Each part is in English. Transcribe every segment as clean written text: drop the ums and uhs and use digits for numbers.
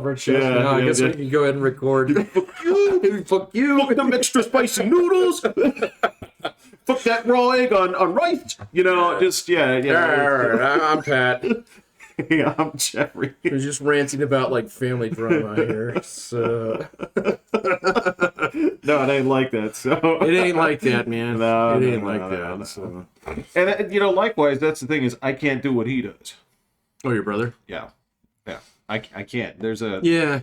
Alfred chef. Yeah, I yeah, guess yeah. we can go ahead and record. Fuck you. Fuck you. Fuck them extra spicy noodles. Fuck that raw egg on rice. You know, just, yeah. Alright, I'm Pat. Yeah, I'm Jeffrey. We're just ranting about like family drama here. So No, it ain't like that. So it ain't like that, man. No, it no, ain't no, like no, that. no. So. And you know, likewise, that's the thing is I can't do what he does. Oh, your brother? Yeah, I can't. There's a Yeah.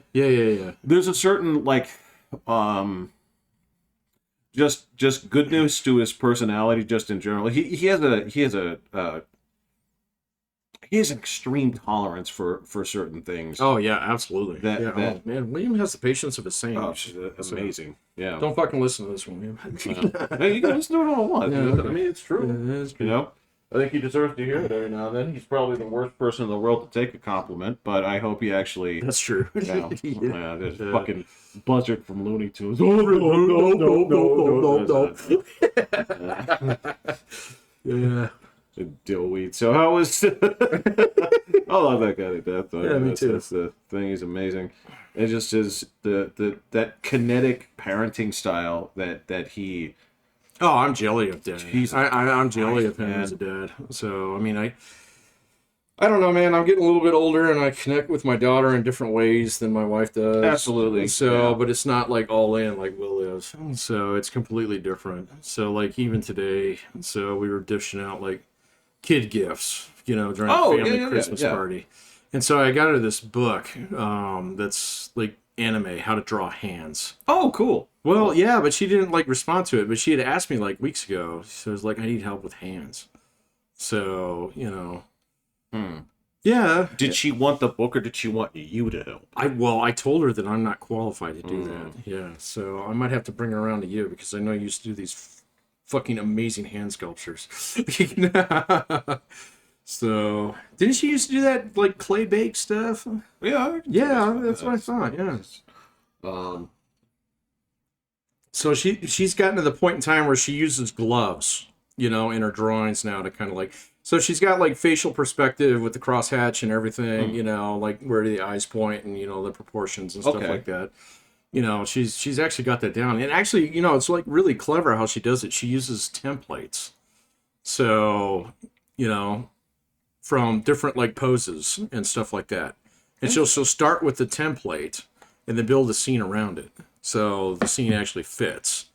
there's a certain like just goodness to his personality just in general. He has an extreme tolerance for certain things. Oh yeah, absolutely. That- oh man, William has the patience of a saint. Oh, it's amazing. Yeah. Don't fucking listen to this one, William. Hey, you can listen to it all I want. Yeah, okay. I mean, it's true. Yeah, it's You know, I think he deserves to hear it every now and then. He's probably the worst person in the world to take a compliment, but I hope he actually. That's true. Yeah, there's fucking Buzzard from Looney Tunes. Yeah. Dillweed. So how was? I love that guy to death. Though. Yeah, me too. That's the thing. He's amazing. It just is that kinetic parenting style that he. Oh, I'm jelly of dad. I'm jelly of him man. as a dad. So I mean, I don't know, man. I'm getting a little bit older, and I connect with my daughter in different ways than my wife does. Absolutely. So, Yeah. but it's not like all in like Will is. So it's completely different. So like even today, so we were dishing out like kid gifts, during the family Christmas party. And so I got her this book that's like anime, how to draw hands. Oh, cool. Well, yeah, but she didn't like respond to it. But she had asked me like weeks ago. So it was like, I need help with hands. So, yeah. Did she want the book or did she want you to help? I told her that I'm not qualified to do that. Yeah. So I might have to bring her around to you because I know you used to do these fucking amazing hand sculptures. So, didn't she used to do that like clay bake stuff? Yeah. Yeah, that's what I thought. Yeah. So she's gotten to the point in time where she uses gloves, in her drawings now to kind of like. So she's got like facial perspective with the crosshatch and everything, like where the eyes point and the proportions and stuff like that. She's actually got that down. And actually, it's like really clever how she does it. She uses templates. So, from different like poses and stuff like that. And she'll start with the template and then build a scene around it. So the scene actually fits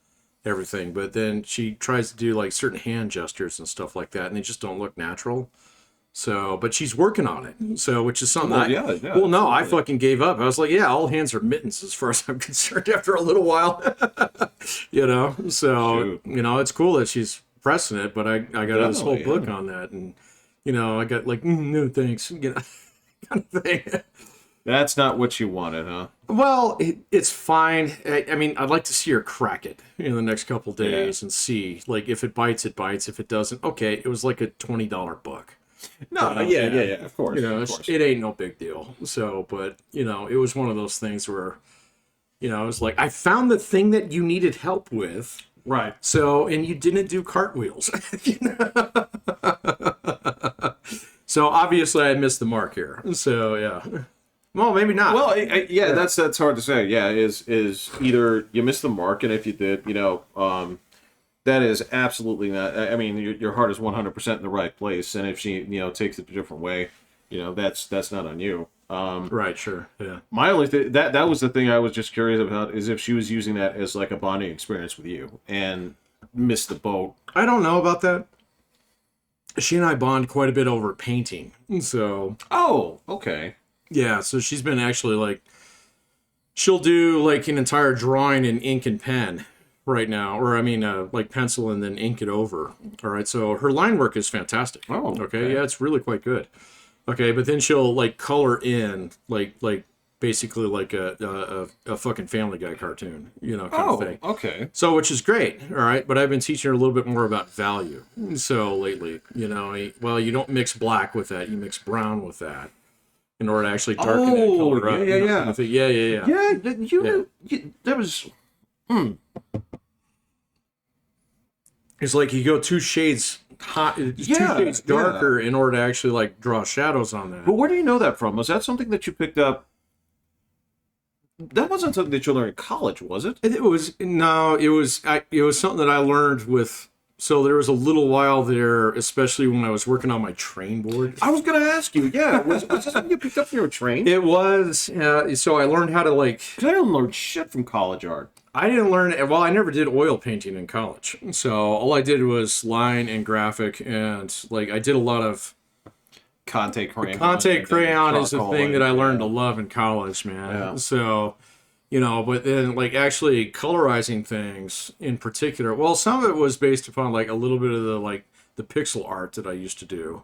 everything. But then she tries to do like certain hand gestures and stuff like that, and they just don't look natural. So, but she's working on it. So, which is something I fucking gave up. I was like, yeah, all hands are mittens as far as I'm concerned after a little while. So, Shoot. It's cool that she's pressing it, but I got this whole book on that, and I got like, no thanks, kind of thing. That's not what you wanted, huh? Well, it's fine. I mean, I'd like to see her crack it in the next couple days and see, like, if it bites, it bites. If it doesn't, okay, it was like a $20 book. No, of course. Of course. It ain't no big deal. So, but, it was one of those things where, it was like, I found the thing that you needed help with. Right. So, and you didn't do cartwheels. So, obviously, I missed the mark here. So, yeah. Well, maybe not. Well, that's hard to say. Yeah, is either you missed the mark, and if you did, that is absolutely not. I mean, your heart is 100% in the right place, and if she, takes it a different way, that's not on you. Right. Sure. Yeah. My only that was the thing I was just curious about is if she was using that as like a bonding experience with you and missed the boat. I don't know about that. She and I bond quite a bit over painting, so. Oh, okay. Yeah, so she's been actually like, she'll do like an entire drawing in ink and pen right now, or I mean, like pencil and then ink it over. All right, so her line work is fantastic. Oh, okay, yeah, it's really quite good. Okay, but then she'll like color in like basically like a fucking Family Guy cartoon, kind of thing. Okay. So, which is great, all right, but I've been teaching her a little bit more about value. So lately, well, you don't mix black with that, you mix brown with that. In order to actually darken that color up. That was. It's like you go 2 shades hot, 2 shades darker in order to actually like draw shadows on that. But where do you know that from? Was that something that you picked up that wasn't something that you learned in college, was it? It was no, it was something that I learned with. So there was a little while there, especially when I was working on my train board. I was going to ask you, yeah, was this something you picked up when you were trained? It was. So I learned how to like. 'Cause I didn't learn shit from college art. I didn't learn. Well, I never did oil painting in college. So all I did was line and graphic, and like I did a lot of. Conte crayon. Conte crayon is the charcoal thing that I learned yeah. to love in college, man. Yeah. So, you know, but then like actually colorizing things in particular, well, some of it was based upon like a little bit of the pixel art that I used to do.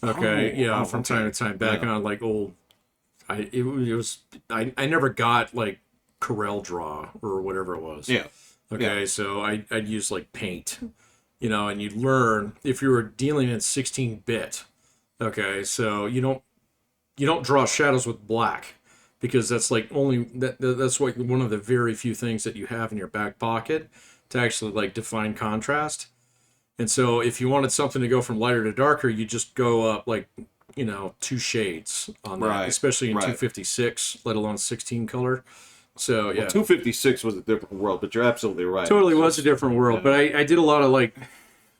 Okay, from time to time back on like old. It was I never got like Corel Draw or whatever it was. Yeah. Okay, Yeah. so I'd use like paint, you know, and you'd learn if you were dealing in 16-bit. Okay, so you don't draw shadows with black because that's like that's like one of the very few things that you have in your back pocket to actually like define contrast. And so if you wanted something to go from lighter to darker, you just go up like, you know, 2 shades on that, Right, especially in right. 256, let alone 16 color. So yeah, 256 was a different world, but you're absolutely right. totally was a different world. Yeah. But I did a lot of like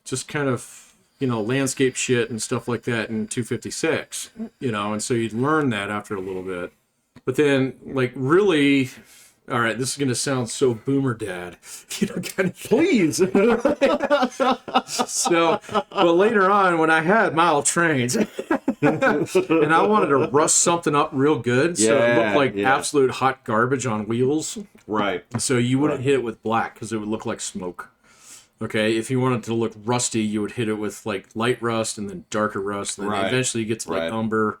just kind of, you know, landscape shit and stuff like that in 256, you know, and so you'd learn that after a little bit. But then, like, really, all right, this is going to sound so boomer dad, you know, kind of. Please. So, but later on, when I had model trains and I wanted to rust something up real good, so it looked like absolute hot garbage on wheels. Right. So you wouldn't hit it with black because it would look like smoke. Okay, if you wanted to look rusty, you would hit it with like light rust and then darker rust, and then Right. eventually you get to like Right. umber.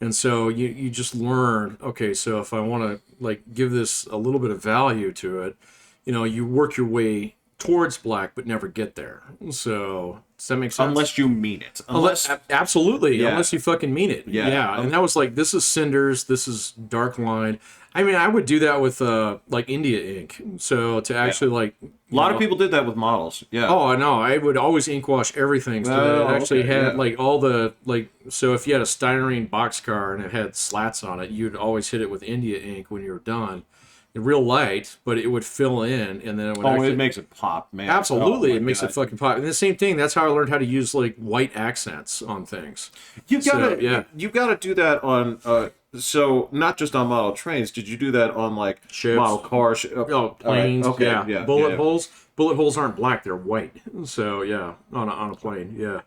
And so you just learn, okay, so if I want to like give this a little bit of value to it, you know, you work your way towards black but never get there. So does that make sense? Unless you mean it. Absolutely, Yeah. unless you fucking mean it. Yeah. And that was like, this is cinders, this is dark line. I mean, I would do that with like India ink. So to actually like A lot of people did that with models. Yeah. Oh no, I would always ink wash everything so that it actually had like all the like. So if you had a styrene boxcar and it had slats on it, you'd always hit it with India ink when you were done. Real light, but it would fill in, and then it would. It makes it pop, man. Absolutely, Oh, it makes it fucking pop. And the same thing. That's how I learned how to use like white accents on things. You gotta do that on. So not just on model trains. Did you do that on like Ships. model cars? Planes. Okay. Yeah. Bullet holes. Bullet holes aren't black; they're white. So yeah, on a plane. Yeah.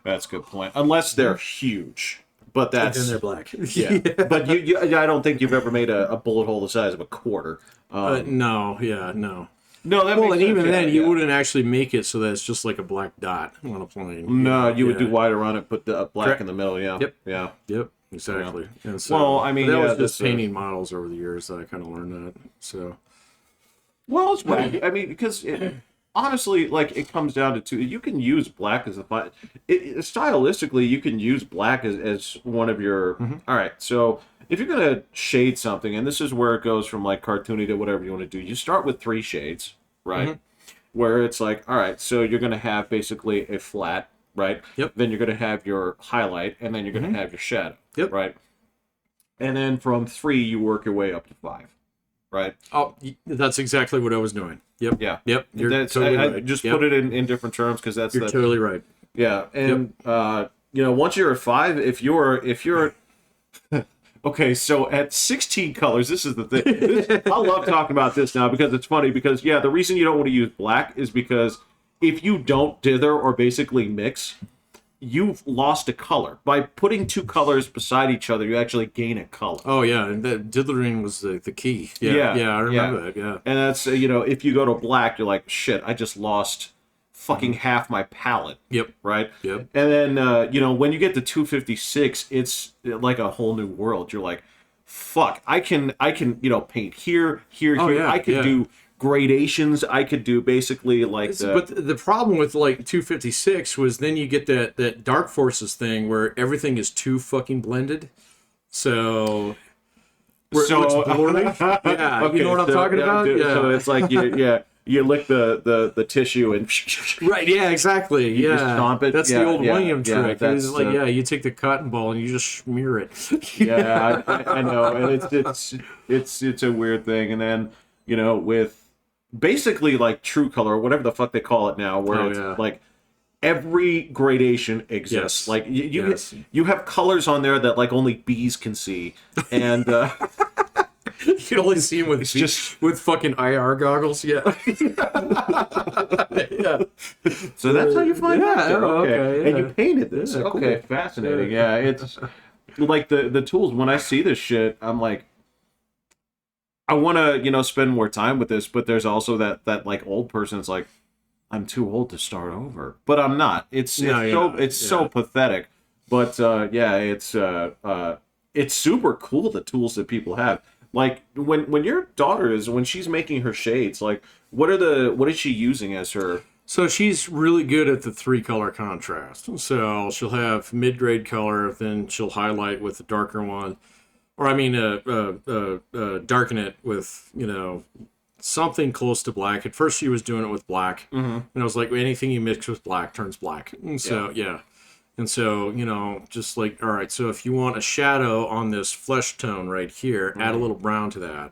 That's a good point. Unless they're huge, but that's And they're black. yeah. But I don't think you've ever made a bullet hole the size of a quarter. No. Yeah. No. No, that Well, makes and sense. even Yeah, then, you yeah. wouldn't actually make it so that it's just like a black dot on a plane. No, you would do Yeah. wide around it, put the black Correct. in the middle. Yeah. Yep. Yeah. Yep, exactly. And so, Well, I mean, but that yeah, was just that's, painting models over the years that I kind of learned that. So, Well, it's wacky. I mean, because honestly, like it comes down to two. You can use black as stylistically, you can use black as one of your. All right, so if you're gonna shade something, and this is where it goes from like cartoony to whatever you want to do, you start with 3 shades, right? Where it's like, all right, so you're gonna have basically a flat, right? Yep. Then you're gonna have your highlight, and then you're gonna have your shadow, Yep. right? And then from 3, you work your way up to 5, right? oh, that's exactly what I was doing. Yep. Yeah. Yep. You're That's, totally I right. just Yep. put it in different terms because that's You're the totally right. yeah. And you know, once you're at 5, if you're okay, so at 16 colors, this is the thing. I love talking about this now because it's funny because the reason you don't want to use black is because if you don't dither or basically mix, you've lost a color. By putting 2 colors beside each other, you actually gain a color. Oh yeah, and that dithering was the key. Yeah, Yeah. I remember that. Yeah. And that's if you go to black, you're like, shit, I just lost fucking half my palette. Yep. Right? Yep. And then, when you get to 256, it's like a whole new world. You're like, fuck, I can paint here. yeah, I could do gradations. I could do basically like But the problem with like 256 was then you get that dark forces thing where everything is too fucking blended. So it looks blurry. Yeah, Okay, you know what I'm so, talking about? dude, Yeah. So it's like you lick the tissue and Right, yeah, exactly. You just Yeah. chomp it. That's Yeah, the old yeah, William yeah, trick. that's, It's like, you take the cotton ball and you just smear it. yeah, I know, and it's a weird thing. And then with basically like True Color, or whatever the fuck they call it now, where Oh, it's yeah. like every gradation exists. Yes. Like Yes. you have colors on there that like only bees can see, and You can only see him with with fucking IR goggles. Yeah. Yeah. so that's how you find Yeah, nectar. oh, Okay, okay, and yeah. you painted this. Yeah, Okay, cool. fascinating. Yeah, it's like the tools. When I see this shit, I'm like, I want to spend more time with this, but there's also that like old person. It's like, I'm too old to start over, but I'm not. No, you're not. It's so pathetic. But yeah, it's super cool, the tools that people have. Like when your daughter when she's making her shades, like what is she using as her? So she's really good at the 3-color contrast. So she'll have mid-grade color, then she'll highlight with the darker one, or I mean, darken it with something close to black. At first, she was doing it with black, and I was like, anything you mix with black turns black. And so yeah. And so, just like, all right, so if you want a shadow on this flesh tone right here, add a little brown to that.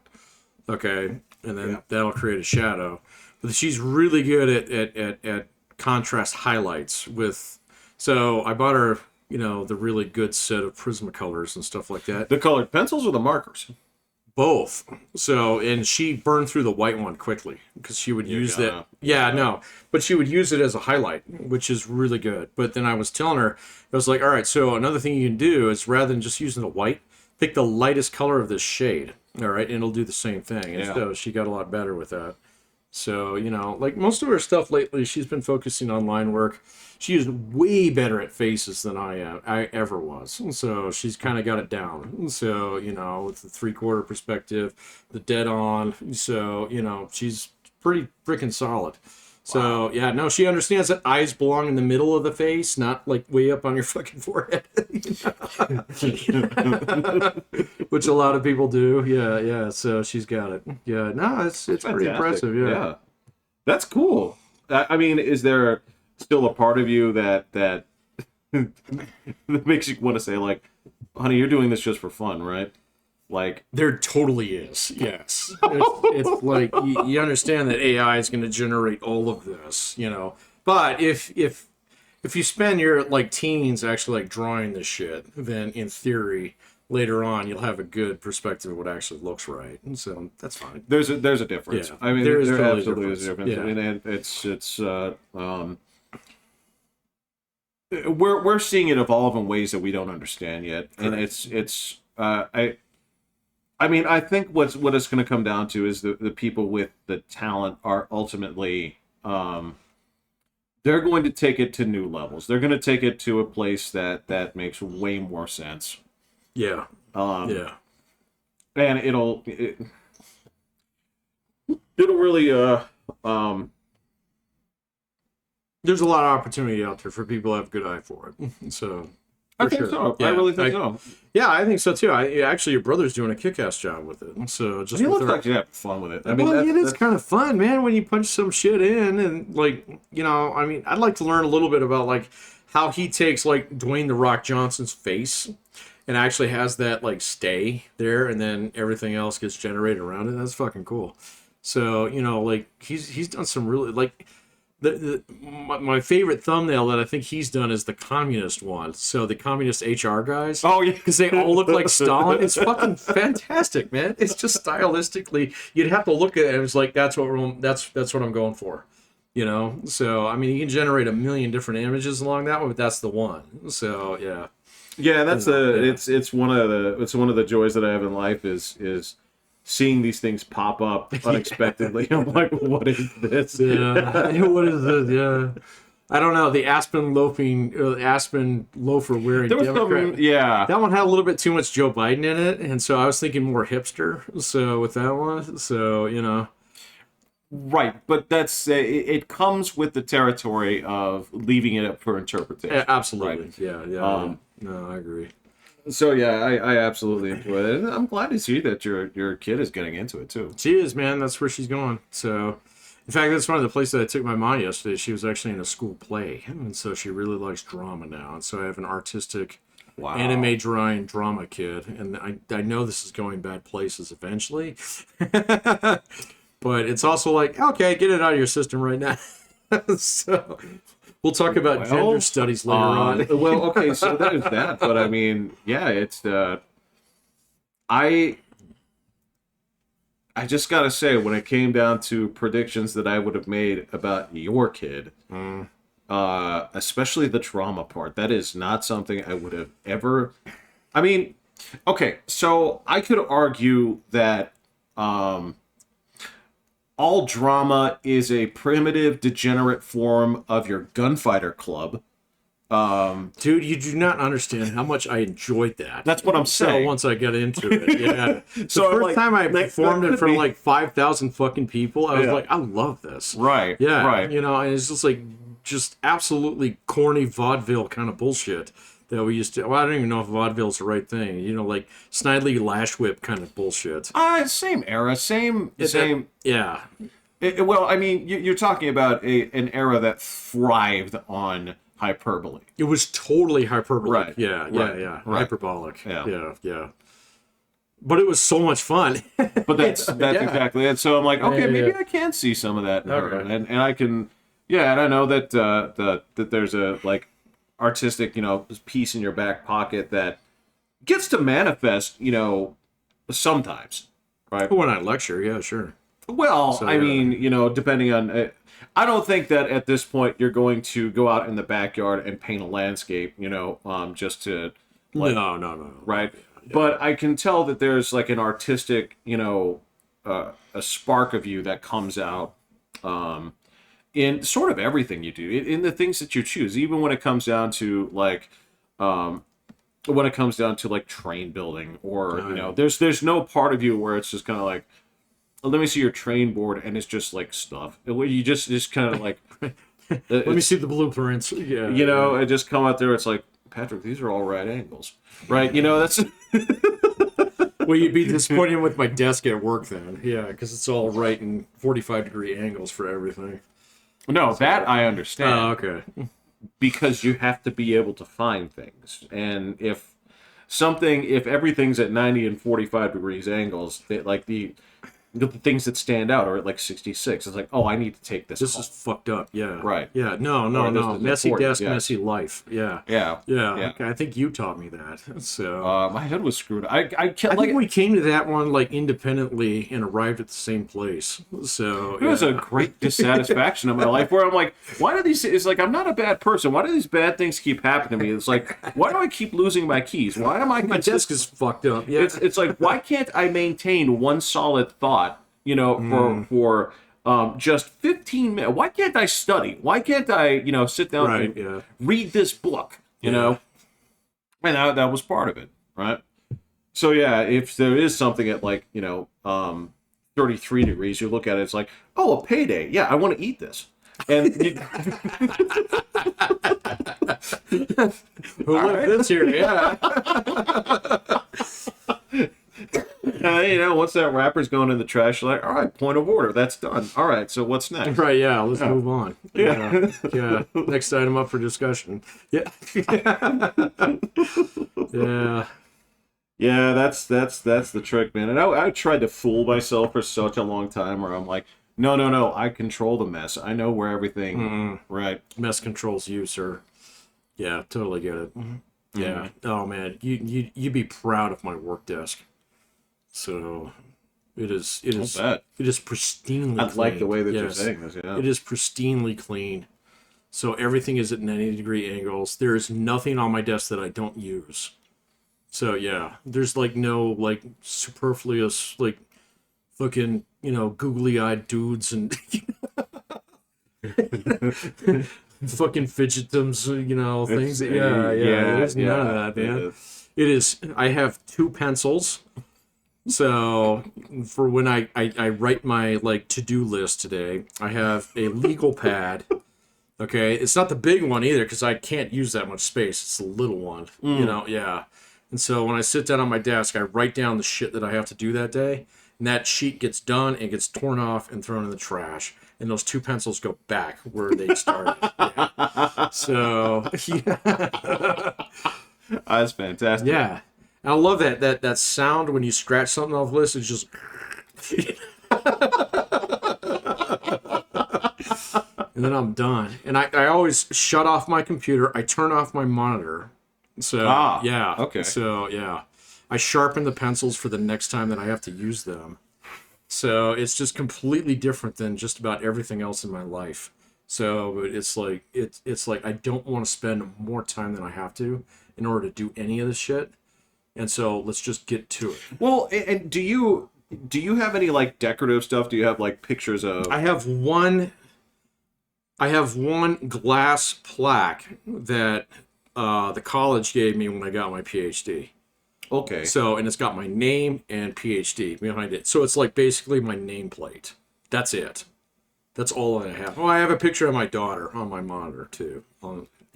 Okay. And then that'll create a shadow. But she's really good at contrast highlights with, so I bought her, the really good set of Prismacolors and stuff like that. The colored pencils or the markers? Both. So, and she burned through the white one quickly because she would use that. Yeah, no, but she would use it as a highlight, which is really good. But then I was telling her, I was like, all right, so another thing you can do is rather than just using the white, pick the lightest color of this shade. All right, and it'll do the same thing. And so she got a lot better with that. So, like most of her stuff lately, she's been focusing on line work. She is way better at faces than I ever was. And so she's kind of got it down. And so, with the 3/4 perspective, the dead on. So, she's pretty freaking solid. So, yeah, no, she understands that eyes belong in the middle of the face, not like way up on your fucking forehead. Which a lot of people do. Yeah, yeah. So she's got it. Yeah, no, it's pretty impressive. Yeah. That's cool. I mean, is there still a part of you that makes you want to say, like, honey, you're doing this just for fun, right? Like, there totally is. Yes. It's like you understand that AI is going to generate all of this, But if you spend your like teens actually like drawing this shit, then in theory later on you'll have a good perspective of what actually looks right. And so that's fine. There's a difference. Yeah, I mean, there absolutely is a difference. Yeah. I mean, we're seeing it evolve in ways that we don't understand yet, and it's I mean, I think what it's going to come down to is the people with the talent are ultimately they're going to take it to new levels. They're going to take it to a place that makes way more sense. Yeah. Yeah. And it'll really there's a lot of opportunity out there for people who have a good eye for it. So I think so. Yeah, I really think so. Yeah, I think so too. Actually, your brother's doing a kick-ass job with it. So just he looks like he's having fun with it. I mean, it is kind of fun, man. When you punch some shit in, and like, I mean, I'd like to learn a little bit about like how he takes like Dwayne the Rock Johnson's face and actually has that like stay there, and then everything else gets generated around it. That's fucking cool. So like he's done some really like. My favorite thumbnail that I think he's done is the communist one. So the communist HR guys. Oh yeah, because they all look like Stalin. It's fucking fantastic, man. It's just stylistically, you'd have to look at it and it's like that's what I'm going for, So I mean, you can generate a million different images along that one, but that's the one. So yeah, yeah, that's it's one of the joys that I have in life is seeing these things pop up unexpectedly. I'm like, what is this? Yeah. What is this? Yeah. I don't know. The Aspen loafer wearing there was Democrat. Yeah. That one had a little bit too much Joe Biden in it. And so I was thinking more hipster. So with that one, so, Right. But it comes with the territory of leaving it up for interpretation. Absolutely. Right? Yeah. No, I agree. So yeah, I absolutely enjoy it. And I'm glad to see that your kid is getting into it too. She is, man. That's where she's going. So, In fact, that's one of the places that I took my mom yesterday. She was actually in a school play, and so she really likes drama now. And so I have an artistic anime drawing drama kid, and I know this is going bad places eventually. But it's also like, okay, get it out of your system right now. So we'll talk about gender studies later on. Well, okay, so there's that. But I mean, yeah, it's I just gotta say, when it came down to predictions that I would have made about your kid, especially the drama part, that is not something I would have ever. I mean, okay, so I could argue that all drama is a primitive, degenerate form of your gunfighter club. Dude, you do not understand how much I enjoyed that. That's what I'm saying. So once I got into it, yeah. So the first like, time I performed it for be... like 5,000 fucking people, I was like, I love this. Right. Yeah. Right. You know, and it's just like absolutely corny vaudeville kind of bullshit that we used to. Well, I don't even know if vaudeville is the right thing. You know, like Snidely Lash Whip kind of bullshit. Same era, same. Yeah. Well, I mean, you're talking about an era that thrived on hyperbole. It was totally hyperbolic. Right. Yeah. Right. Hyperbolic. Yeah. But it was so much fun. But that's exactly it. So I'm like, okay, maybe I can see some of that in her. And I can, and I know that that there's a like artistic, piece in your back pocket that gets to manifest, sometimes, right? When I lecture, yeah, sure. Well, so, I mean, depending on, I don't think that at this point you're going to go out in the backyard and paint a landscape, just to, like, no, right? Yeah. But I can tell that there's like an artistic, a spark of you that comes out, in sort of everything you do, in the things that you choose, even when it comes down to like, train building, or there's no part of you where it's just kind of like, let me see your train board, and it's just like stuff. You just kind of like, let me see the blueprints. Yeah, it just come out there. It's like, Patrick, these are all right angles, right? That's. Well, you'd be disappointed with my desk at work then, yeah, because it's all right and 45-degree angles for everything. No, that I understand. Oh, okay. Because you have to be able to find things. And if everything's at 90 and 45 degrees angles, the things that stand out are at like 66. It's like, oh, I need to take this. This is fucked up. Yeah. Right. Yeah. No. Messy desk, messy life. Yeah. Yeah. Okay, I think you taught me that. So my head was screwed. I think we came to that one like independently and arrived at the same place. So it was a great dissatisfaction in my life where I'm like, why do these? It's like, I'm not a bad person. Why do these bad things keep happening to me? It's like, why do I keep losing my keys? Why am I? My desk is fucked up. Yeah. It's like, why can't I maintain one solid thought? For just 15 minutes. Why can't I study? Why can't I, sit down and read this book? You know, and that was part of it, right? So yeah, if there is something at like 33 degrees, you look at it, it's like, oh, a payday. Yeah, I want to eat this. And who let this here? Yeah. Once that wrapper's going in the trash, you're like, all right, point of order, that's done. All right, so what's next? Right, yeah, let's move on. Yeah. Next item up for discussion. Yeah. Yeah, that's the trick, man. And I tried to fool myself for such a long time where I'm like, no, I control the mess. I know where everything, right? Mess controls you, sir. Yeah, totally get it. Yeah. Oh man, you'd be proud of my work desk. So, it is pristinely clean. I like the way that you're saying this, yeah. It is pristinely clean. So everything is at 90-degree angles. There is nothing on my desk that I don't use. So yeah, there's like no like superfluous like fucking, googly-eyed dudes and fucking fidgetums, things. Yeah. There's none of that, man. It is. I have 2 pencils. So for when I write my like to-do list today, I have a legal pad. Okay, it's not the big one either because I can't use that much space. It's the little one, yeah. And so when I sit down on my desk, I write down the shit that I have to do that day, and that sheet gets done and gets torn off and thrown in the trash, and those 2 pencils go back where they started. Yeah. So yeah. That's fantastic. Yeah. And I love that sound when you scratch something off the list. It's just and then I'm done. And I always shut off my computer. I turn off my monitor. So yeah. Okay. So yeah. I sharpen the pencils for the next time that I have to use them. So it's just completely different than just about everything else in my life. So it's like it's like I don't want to spend more time than I have to in order to do any of this shit. And so let's just get to it. Well, and do you have any like decorative stuff? Do you have like pictures of? I have one glass plaque that the college gave me when I got my PhD. Okay. So, and it's got my name and PhD behind it. So it's like basically my nameplate. That's it. That's all I have. Oh, I have a picture of my daughter on my monitor too,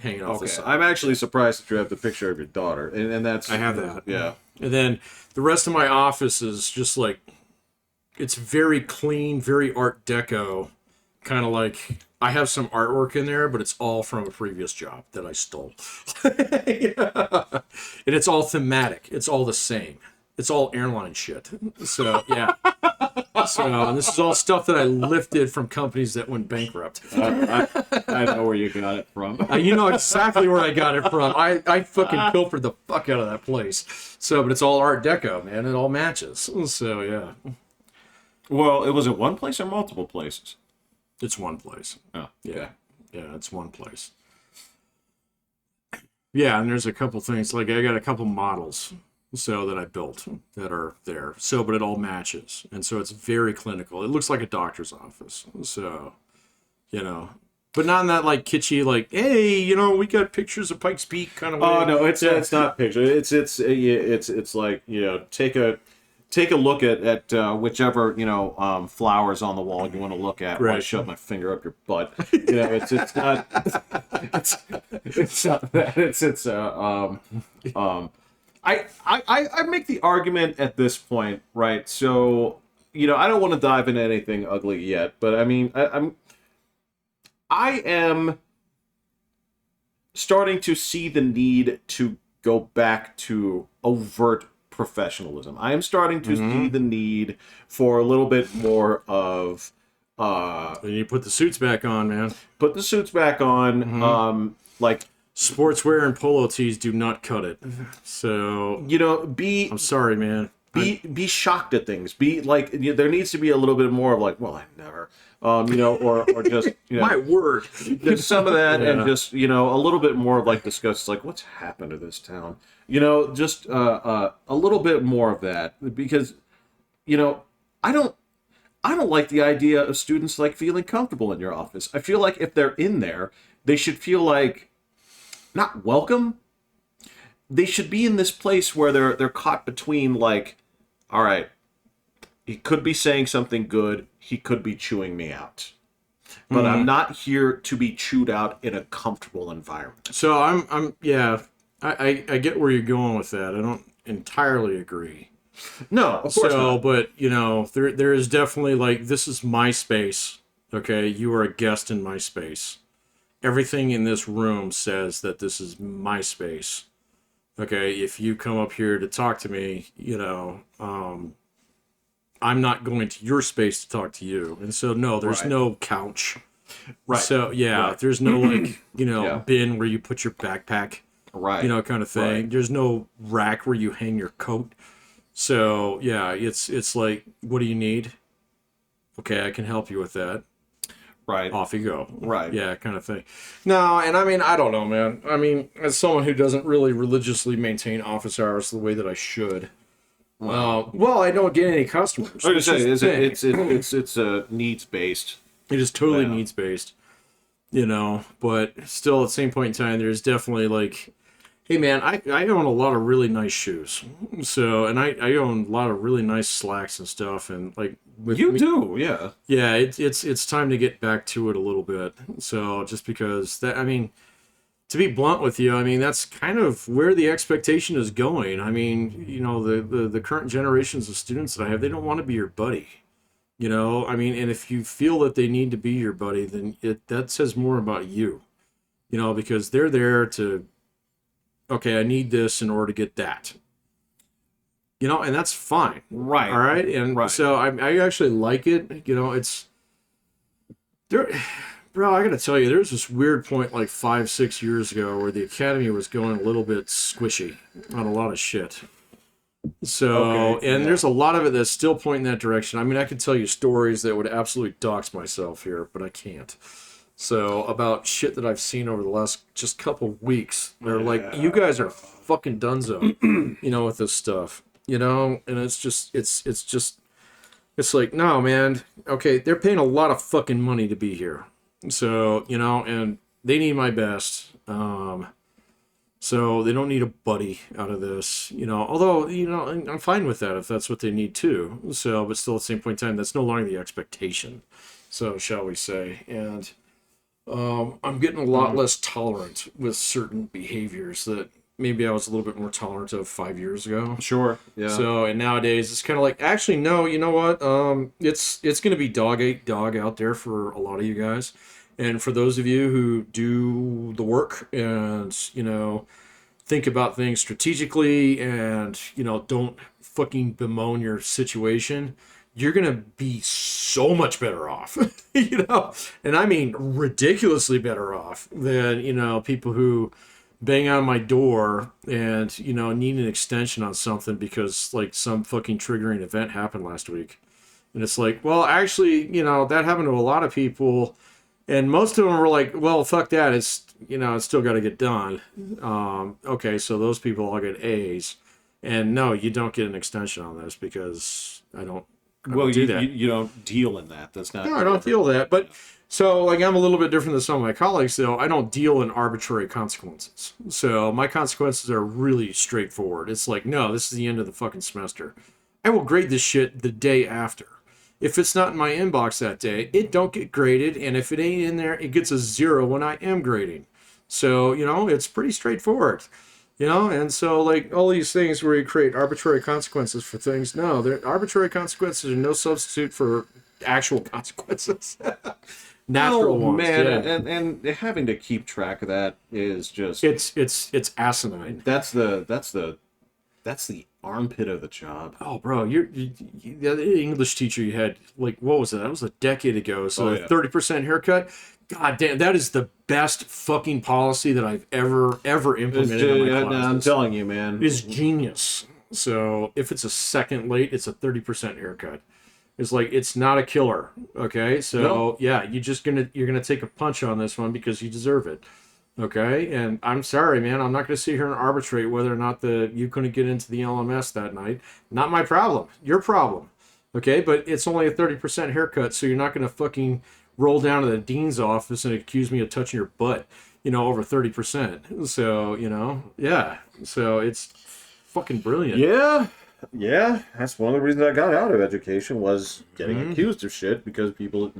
hanging off the Okay. side. I'm actually surprised that you have the picture of your daughter, and that's. I have that. Yeah. And then the rest of my office is just like, it's very clean, very Art Deco, kind of like, I have some artwork in there, but it's all from a previous job that I stole. Yeah. And it's all thematic. It's all the same. It's all airline shit. So, yeah. So, and this is all stuff that I lifted from companies that went bankrupt. I know where you got it from. You know exactly where I got it from. I fucking pilfered the fuck out of that place. So, but it's all Art Deco, man. It all matches. So, yeah. Well, it was at one place or multiple places? It's one place. Oh, Yeah. Yeah, it's one place. Yeah, and there's a couple things. Like, I got a couple models so that I built that are there. So, but it all matches. And so it's very clinical. It looks like a doctor's office. So, you know, but not in that like kitschy, like, hey, you know, we got pictures of Pikes Peak kind of way. Oh no, it's not picture. It's like, you know, take a look at whichever, you know, flowers on the wall you want to look at. Right. While I shove my finger up your butt. You know, it's not it's not that. I make the argument at this point, right? So, you know, I don't want to dive into anything ugly yet, but I mean, I am starting to see the need to go back to overt professionalism. I am starting to see the need for a little bit more of And you put the suits back on, man. put the suits back on, like, Sportswear and polo tees do not cut it. So, you know, I'm sorry, man. be shocked at things. Be like, there needs to be a little bit more of like, well, I never, you know, or just, you know, My word. just some of that, Yeah. and just, you know, a little bit more of like discuss, like, what's happened to this town, you know, just a little bit more of that, because, you know, I don't like the idea of students like feeling comfortable in your office. I feel like if they're in there, they should feel like not welcome. They should be in this place where they're caught between, like, all right, he could be saying something good, he could be chewing me out, but I'm not here to be chewed out in a comfortable environment. So I'm yeah, I get where you're going with that. I don't entirely agree. No, of course So, not. but you know, there is definitely like, this is my space. Okay, you are a guest in my space. Everything in this room says that this is my space. Okay, if you come up here to talk to me, you know, I'm not going to your space to talk to you. And so, no, there's Right. no couch. Right. So, yeah, Right. there's no, like, you know, Yeah. bin where you put your backpack, Right. you know, kind of thing. Right. There's no rack where you hang your coat. So, yeah, it's like, what do you need? Okay, I can help you with that. Right. Off you go. Right. Yeah, kind of thing. No, and I mean, I don't know, man. I mean, as someone who doesn't really religiously maintain office hours the way that I should, well, I don't get any customers. Like I say, which is the thing. it's a needs based. It is totally Yeah. needs based, you know. But still, at the same point in time, there's definitely like, hey, man, I own a lot of really nice shoes. So, and I own a lot of really nice slacks and stuff, and like with You me, do, yeah. yeah, it's time to get back to it a little bit. So just because that, I mean, to be blunt with you, I mean, that's kind of where the expectation is going. I mean, the current generations of students that I have, they don't want to be your buddy. I mean, and if you feel that they need to be your buddy, then that says more about you. Because they're there to, okay, I need this in order to get that. And that's fine. Right. All right. And Right. so I actually like it. It's there. Bro, I gotta tell you, there's this weird point like 5, 6 years ago where the Academy was going a little bit squishy on a lot of shit. So, Okay, and yeah. there's a lot of it that's still pointing that direction. I mean, I could tell you stories that would absolutely dox myself here, but I can't. So, about shit that I've seen over the last just couple weeks, they're like, you guys are fucking dunzo, with this stuff, and it's like, no, man, okay, they're paying a lot of fucking money to be here. So, and they need my best. So they don't need a buddy out of this, although, I'm fine with that if that's what they need too. So, but still at the same point in time, that's no longer the expectation. So, shall we say. And I'm getting a lot less tolerant with certain behaviors that maybe I was a little bit more tolerant of 5 years ago. Sure. Yeah. So, and nowadays it's kind of like, actually, no, you know what? It's going to be dog eat dog out there for a lot of you guys. And for those of you who do the work and, think about things strategically and, don't fucking bemoan your situation, you're going to be so much better off, and I mean ridiculously better off than, people who bang on my door and, need an extension on something because like some fucking triggering event happened last week. And it's like, well, actually, that happened to a lot of people. And most of them were like, well, fuck that. It's, it's still got to get done. Okay, so those people all get A's. And no, you don't get an extension on this because I don't do that. You don't deal in that. That's not. No, I don't deal that. But so, like, I'm a little bit different than some of my colleagues, though. I don't deal in arbitrary consequences. So my consequences are really straightforward. It's like, no, this is the end of the fucking semester. I will grade this shit the day after. If it's not in my inbox that day, it don't get graded, and if it ain't in there, it gets a 0 when I am grading. So, it's pretty straightforward. And so, like, all these things where you create arbitrary consequences for things, no, arbitrary consequences are no substitute for actual consequences. Natural ones. Man, yeah. and having to keep track of that is just It's asinine. that's the armpit of the job. Oh, bro, the English teacher you had, like, what was it? That was a decade ago. So, 30% haircut. God damn, that is the best fucking policy that I've ever implemented in my classes. I'm telling you, man. It is genius. So, if it's a second late, it's a 30% haircut. It's like, it's not a killer. Okay, so No. yeah, you're gonna take a punch on this one because you deserve it. Okay, and I'm sorry, man. I'm not going to sit here and arbitrate whether or not you couldn't get into the LMS that night. Not my problem. Your problem. Okay, but it's only a 30% haircut, so you're not going to fucking roll down to the dean's office and accuse me of touching your butt, over 30%. So, yeah. So it's fucking brilliant. Yeah, that's one of the reasons I got out of education was getting accused of shit because people.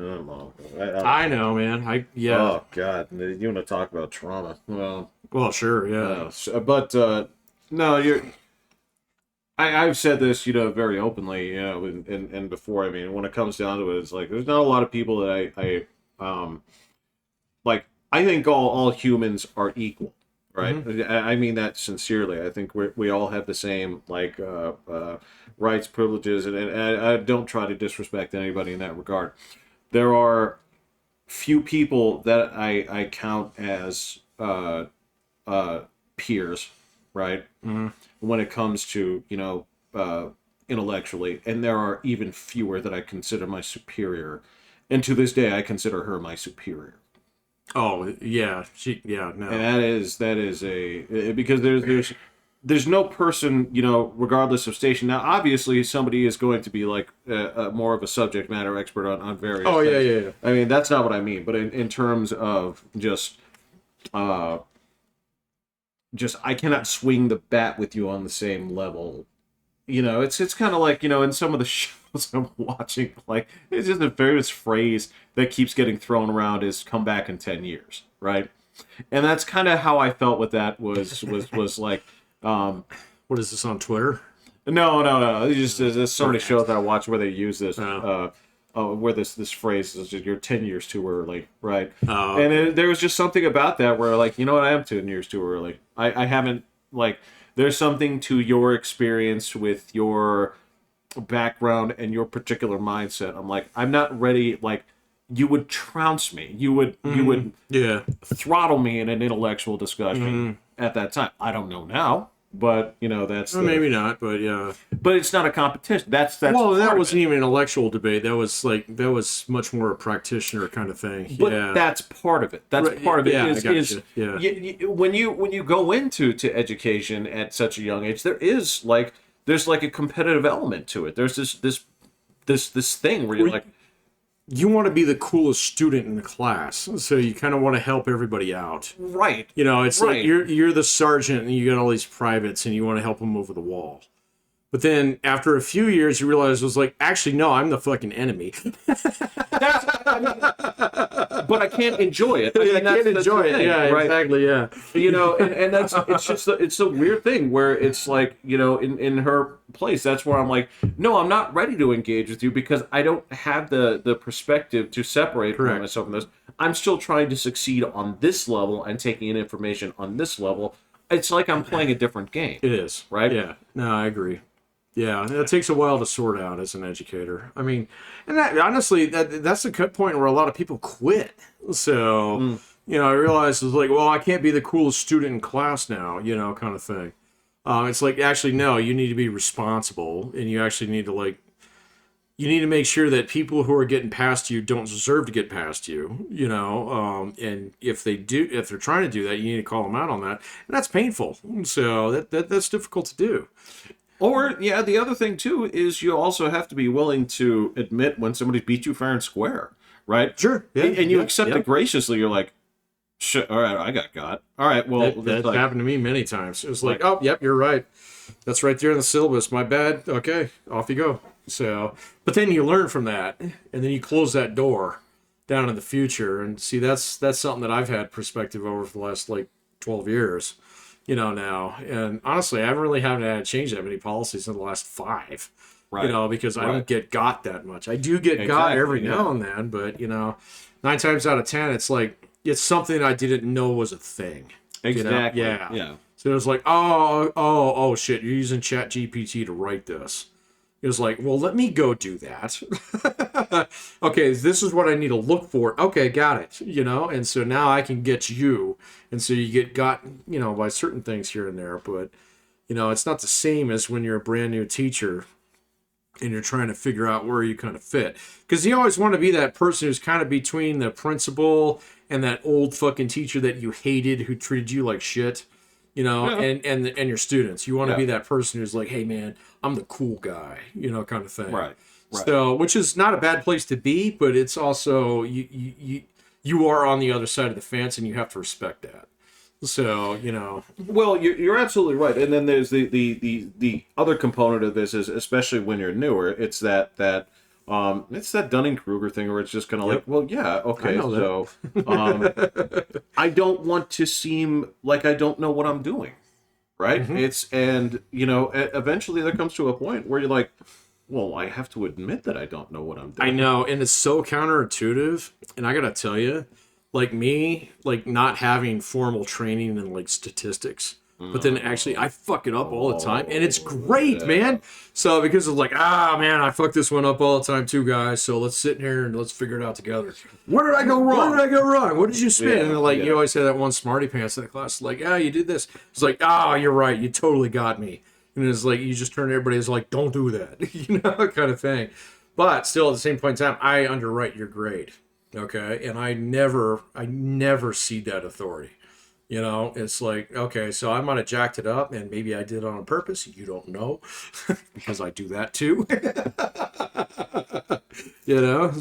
I know, man. Yeah. Oh God, you want to talk about trauma? Well, sure, yeah. But no, I've said this, very openly, and before. I mean, when it comes down to it, it's like there's not a lot of people that like. I think all humans are equal. Right. Mm-hmm. I mean that sincerely. I think we all have the same rights, privileges, and I don't try to disrespect anybody in that regard. There are few people that I count as peers, right? Mm-hmm. When it comes to intellectually, and there are even fewer that I consider my superior, and to this day I consider her my superior. Oh yeah, no. And that is because there's no person, regardless of station. Now, obviously, somebody is going to be like more of a subject matter expert on various. Oh things. Yeah. I mean, that's not what I mean, but in terms of just I cannot swing the bat with you on the same level. It's kind of like, in some of the shows I'm watching, like, it's just a famous phrase that keeps getting thrown around is come back in 10 years, right? And that's kind of how I felt with that was like, What is this on Twitter? no. There's so many shows that I watch where they use this, Oh. where this phrase is just, you're 10 years too early, right? Oh, And there was just something about that where, like, you know what, I am 10 years too early. I haven't, like, there's something to your experience with your background and your particular mindset. I'm like, I'm not ready. Like, you would trounce me. You would yeah. throttle me in an intellectual discussion at that time. I don't know now, but that's Well, maybe not, but yeah. But it's not a competition. That's Well, that part of wasn't it. even an intellectual debate. That was much more a practitioner kind of thing. But yeah. that's part of it. That's Right, part of it. yeah, Is, I got is you. Yeah. when you go into education at such a young age, there's like a competitive element to it. There's this thing where you're like, You want to be the coolest student in the class, so you kind of want to help everybody out. right. It's Right. like you're the sergeant and you got all these privates and you want to help them over the wall. But then after a few years, you realize it was like, actually, no, I'm the fucking enemy. But I can't enjoy it. I mean, that's the thing, right? exactly, yeah. And that's it's a weird thing where it's like, in her place, that's where I'm like, no, I'm not ready to engage with you because I don't have the perspective to separate Correct. myself from this. I'm still trying to succeed on this level and taking in information on this level. It's like I'm playing a different game. It is. Right? Yeah. No, I agree. Yeah, it takes a while to sort out as an educator. I mean, and that honestly, that's the cut point where a lot of people quit. So, I realized it's like, well, I can't be the coolest student in class now, kind of thing. It's like, actually, no, you need to be responsible, and you actually need to you need to make sure that people who are getting past you don't deserve to get past you, and if they're trying to do that, you need to call them out on that, and that's painful. So that's difficult to do. Or, yeah, the other thing, too, is you also have to be willing to admit when somebody beat you fair and square, right? Sure. Yeah, And you yeah, accept yeah. it graciously. You're like, shit, all right, I got. All right, well, That like, happened to me many times. It was like, oh, yep, you're right. That's right there in the syllabus. My bad. Okay, off you go. So, but then you learn from that, and then you close that door down in the future. And see, that's something that I've had perspective over for the last 12 years. Now. And honestly, I haven't really had to change that many policies in the last 5. right. Because I Right. don't get got that much. I do get got Exactly, every yeah. now and then, but 9 times out of 10, it's like it's something I didn't know was a thing. Exactly. Yeah. So it was like, oh shit, you're using Chat GPT to write this. It was like, well, let me go do that. Okay, this is what I need to look for. Okay, got it. And so now I can get you. And so you get got, by certain things here and there. But, it's not the same as when you're a brand new teacher and you're trying to figure out where you kind of fit. Because you always want to be that person who's kind of between the principal and that old fucking teacher that you hated who treated you like shit. And your students. You want to be that person who's like, hey man, I'm the cool guy, kind of thing. Right. So, which is not a bad place to be, but it's also you are on the other side of the fence, and you have to respect that. So, Well, you're absolutely right. And then there's the other component of this is, especially when you're newer, it's that Dunning-Kruger thing where it's just kind of like, well, yeah, okay, I know so I don't want to seem like I don't know what I'm doing, right? Eventually there comes to a point where you're like, well, I have to admit that I don't know what I'm doing. I know, and it's so counterintuitive. And I gotta tell you, me, not having formal training in statistics, but then actually I fuck it up all the time, and it's great, man. So because it's like, man, I fuck this one up all the time too, guys. So let's sit here and let's figure it out together. Where did I go wrong? What did you spin? Yeah, and then, you always have that one smarty pants in the class, like, you did this. It's like, you're right, you totally got me. And it's like you just turn everybody as like, don't do that, kind of thing. But still, at the same point in time, I underwrite your grade, okay? And I never cede that authority. It's like, okay, so I might have jacked it up, and maybe I did it on purpose. You don't know, because I do that too.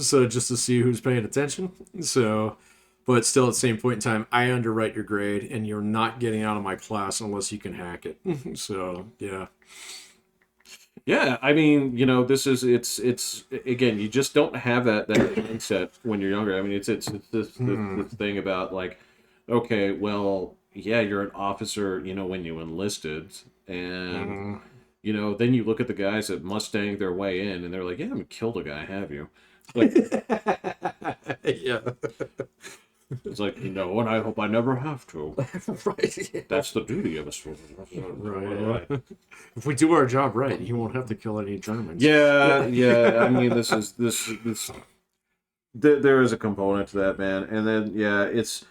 So just to see who's paying attention. So, but still, at the same point in time, I underwrite your grade, and you're not getting out of my class unless you can hack it. So, yeah. Yeah, I mean, it's again, you just don't have that mindset when you're younger. I mean, it's this thing about okay, well, yeah, you're an officer, when you enlisted, and Mhm. then you look at the guys that Mustang their way in, and they're like, "You haven't killed a guy, have you?" Like, Yeah. it's like, and I hope I never have to. Right. Yeah. That's the duty of a soldier. Right. Yeah. If we do our job right, you won't have to kill any Germans. Yeah, Yeah. yeah. I mean, this. There is a component to that, man, and then yeah, it's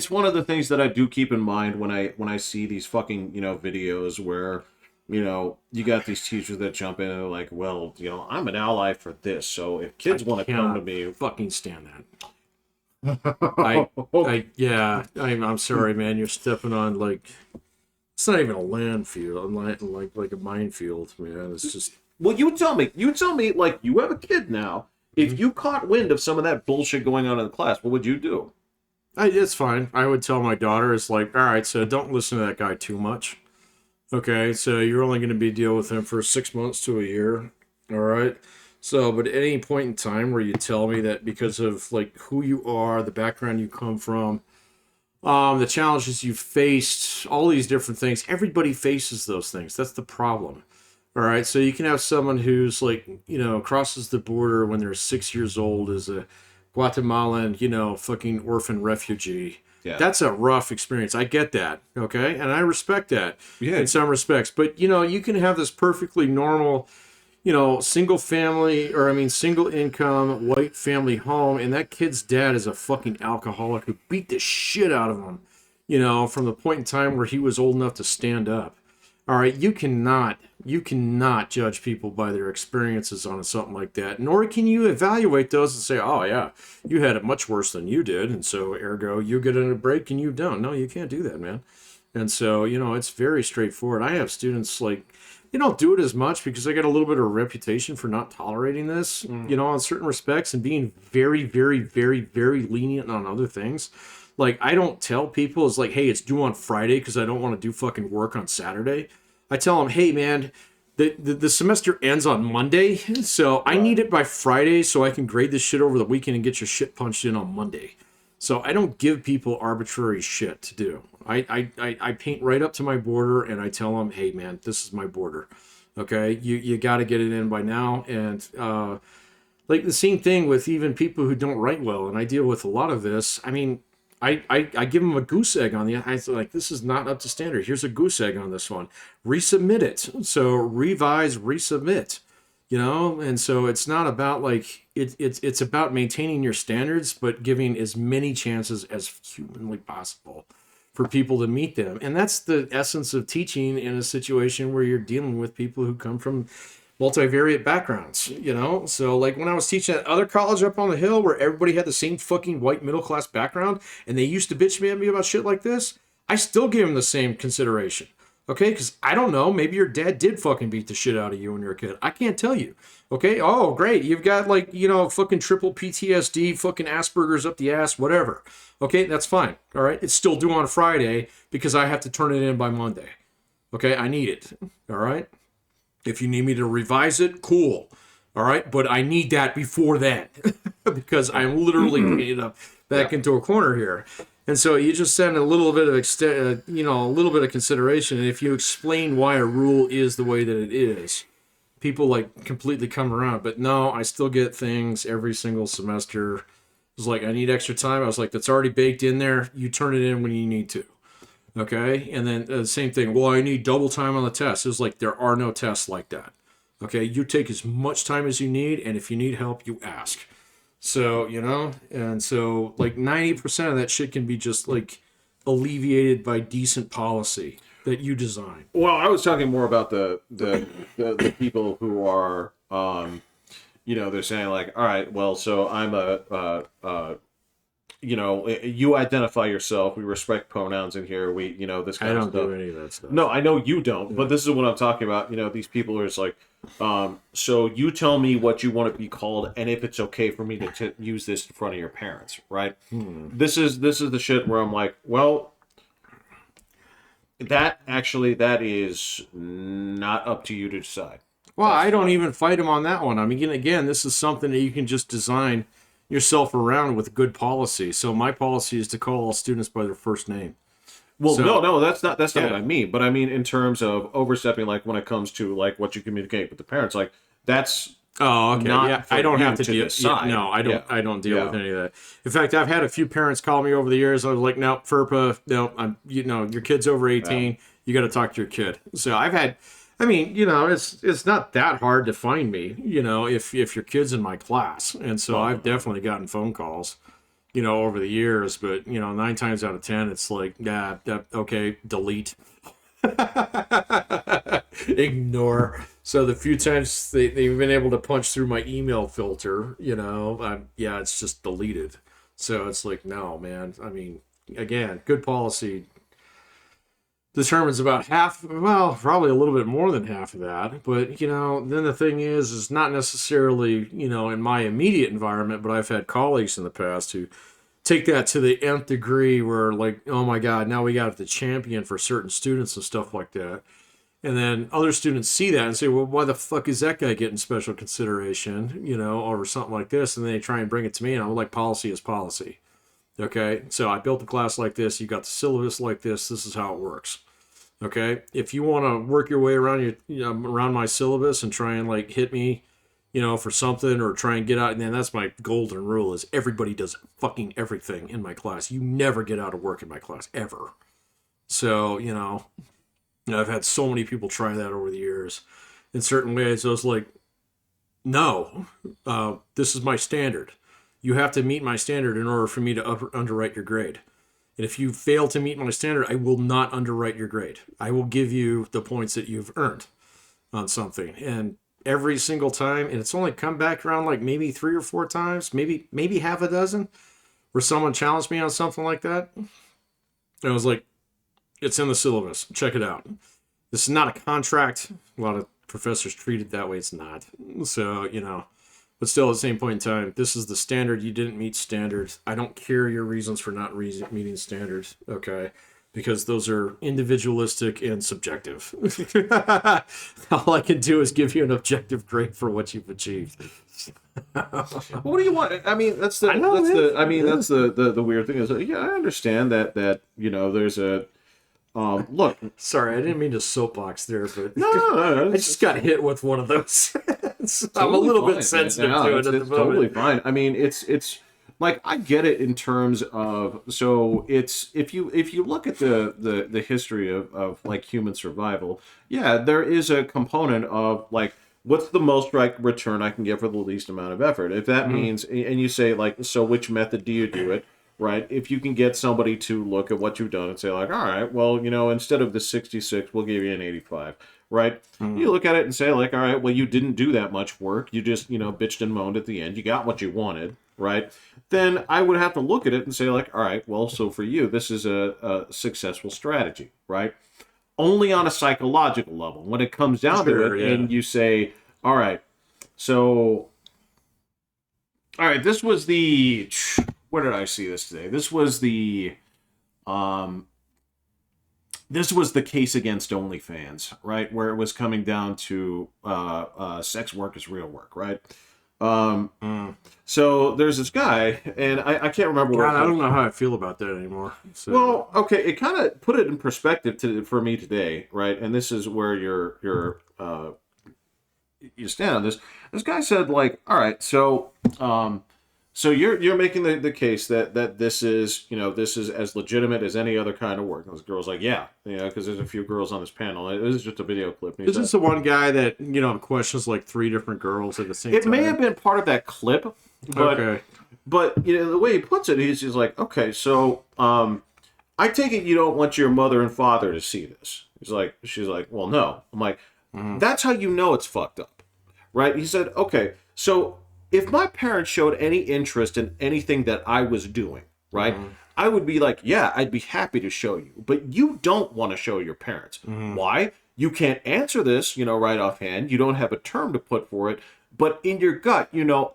one of the things that I do keep in mind when I see these fucking videos where you got these teachers that jump in and they're like, well, I'm an ally for this, so if I kids want to come to cannot me, fucking stand that. Yeah, I'm sorry, man. You're stepping on like it's not even a landfill. I'm like a minefield, man. It's just well, you tell me, like you have a kid now. If you caught wind of some of that bullshit going on in the class, what would you do? it's fine. I would tell my daughter, it's like, all right, so don't listen to that guy too much. Okay, so you're only going to be deal with him for 6 months to a year. All right. So, but at any point in time where you tell me that because of like who you are, the background you come from, the challenges you've faced, all these different things, everybody faces those things. That's the problem. All right. So you can have someone who's like, crosses the border when they're 6 years old as a Guatemalan, fucking orphan refugee. Yeah, That's a rough experience. I get that. Okay. And I respect that yeah, in some respects. But, you can have this perfectly normal, single family, or I mean, single income, white family home, and that kid's dad is a fucking alcoholic who beat the shit out of him, from the point in time where he was old enough to stand up. All right, you cannot judge people by their experiences on something like that, nor can you evaluate those and say, oh yeah, you had it much worse than you did, and so ergo you get in a break and you don't. No, you can't do that, man. And so, it's very straightforward. I have students like they don't do it as much because I got a little bit of a reputation for not tolerating this, in certain respects and being very, very, very, very lenient on other things. Like, I don't tell people it's like, hey, it's due on Friday because I don't want to do fucking work on Saturday. I tell them, hey, man, the semester ends on Monday, so I need right. it by Friday so I can grade this shit over the weekend and get your shit punched in on Monday. So I don't give people arbitrary shit to do. I paint right up to my border and I tell them, hey man, this is my border. Okay, you got to get it in by now. And like the same thing with even people who don't write well, and I deal with a lot of this. I mean, I give them a goose egg on the. I say like this is not up to standard. Here's a goose egg on this one. Resubmit it. So revise, resubmit. And so it's not about like it's about maintaining your standards but giving as many chances as humanly possible for people to meet them. And that's the essence of teaching in a situation where you're dealing with people who come from multivariate backgrounds. So like when I was teaching at other college up on the hill where everybody had the same fucking white middle class background and they used to bitch at me about shit like this, I still give them the same consideration. Okay, because I don't know. Maybe your dad did fucking beat the shit out of you when you were a kid. I can't tell you. Okay, oh, great. You've got like, fucking triple PTSD, fucking Asperger's up the ass, whatever. Okay, that's fine. All right, it's still due on Friday because I have to turn it in by Monday. Okay, I need it. All right. If you need me to revise it, cool. All right, but I need that before then because I'm literally painted up back Yeah. into a corner here. And so you just send a little bit of a little bit of consideration. And if you explain why a rule is the way that it is, people like completely come around. But no, I still get things every single semester. It's like I need extra time. I was like, that's already baked in there. You turn it in when you need to. Okay, and then the same thing. Well, I need double time on the test. It's like there are no tests like that. Okay, you take as much time as you need, and if you need help, you ask. So, and so like 90% of that shit can be just like alleviated by decent policy that you design. Well, I was talking more about the people who are they're saying like, all right, well, so I'm you identify yourself. We respect pronouns in here. We, this I kind of don't stuff. do any of that stuff. No, I know you don't, but this is what I'm talking about. These people are just like, so you tell me what you want to be called, and if it's okay for me to use this in front of your parents, right? This is the shit where I'm like, well, that is not up to you to decide. Well, That's I don't fine. even fight them on that one. I mean, again, this is something that you can just design, yourself around with good policy. So my policy is to call all students by their first name. Well, So, no, that's not what yeah. I mean. But I mean in terms of overstepping, like when it comes to like what you communicate with the parents, like that's Oh, okay. Yeah, not I for don't you have to to deal. Yeah, decide. no, I don't. Yeah, I don't deal with yeah. any of that. In fact, I've had a few parents call me over the years. I was like, "No, FERPA, no, your kid's over Yeah. 18. You got to talk to your kid." So I've had. I mean, it's not that hard to find me. If your kid's in my class, and so Well, I've definitely gotten phone calls. Over the years, but 9 times out of 10, it's like, yeah, okay, delete. Ignore. So the few times they've been able to punch through my email filter, yeah, it's just deleted. So it's like, no, man. I mean, again, good policy determines about half, well, probably a little bit more than half of that. But, then the thing is not necessarily, in my immediate environment, but I've had colleagues in the past who take that to the nth degree where, like, oh my God, now we got the champion for certain students and stuff like that. And then other students see that and say, well, why the fuck is that guy getting special consideration, or something like this? And then they try and bring it to me, and I'm like, policy is policy. Okay, so I built the class like this. You got the syllabus like this. This is how it works. Okay, if you want to work your way around around my syllabus and try and like hit me, for something or try and get out, and then that's my golden rule: is everybody does fucking everything in my class. You never get out of work in my class ever. So I've had so many people try that over the years. In certain ways, I was like, no, this is my standard. You have to meet my standard in order for me to underwrite your grade. And if you fail to meet my standard, I will not underwrite your grade. I will give you the points that you've earned on something. And every single time, and it's only come back around like maybe 3 or 4 times, maybe half a dozen, where someone challenged me on something like that. And I was like, it's in the syllabus. Check it out. This is not a contract. A lot of professors treat it that way. It's not. So, but still at the same point in time, this is the standard. You didn't meet standards. I don't care your reasons for not meeting standards. Okay. Because those are individualistic and subjective. All I can do is give you an objective grade for what you've achieved. what do you want? I mean, that's the weird thing is, yeah, I understand that there's a look. Sorry, I didn't mean to soapbox there, but No, I just got hit with one of those. So I'm a totally little fine, bit sensitive man. to It's it at the totally moment. fine. I mean, it's like I get it in terms of it's if you look at the history of like human survival, yeah, there is a component of like what's the most like return I can get for the least amount of effort. If that means, and you say like, so which method do you do it? Right? If you can get somebody to look at what you've done and say like, all right, well, instead of the 66, we'll give you an 85. Right? You look at it and say like, all right, well, you didn't do that much work. You just, bitched and moaned at the end. You got what you wanted. Right? Then I would have to look at it and say like, all right, well, so for you, this is a successful strategy. Right? Only on a psychological level. When it comes down to Sure, it, yeah. and you say, all right, so, all right, this was the, where did I see this today? Um, this was the case against OnlyFans, right? Where it was coming down to sex work is real work, right? So there's this guy, and I can't remember God, I don't know how I feel about that anymore. So. Well, okay, it kind of put it in perspective for me today, right? And this is where you stand on this. This guy said, like, all right, so so you're making the case that this is this is as legitimate as any other kind of work. And this girl's like, yeah, because there's a few girls on this panel. It was just a video clip. And he Is this said, the one guy that, questions like 3 different girls at the same it time? may have been part of that clip, but Okay. but the way he puts it, he's just like, okay, so I take it you don't want your mother and father to see this. She's like, well, no. I'm like, that's how you know it's fucked up, right? He said, okay, so if my parents showed any interest in anything that I was doing, right, I would be like, yeah, I'd be happy to show you. But you don't want to show your parents. Why? You can't answer this, right offhand. You don't have a term to put for it. But in your gut,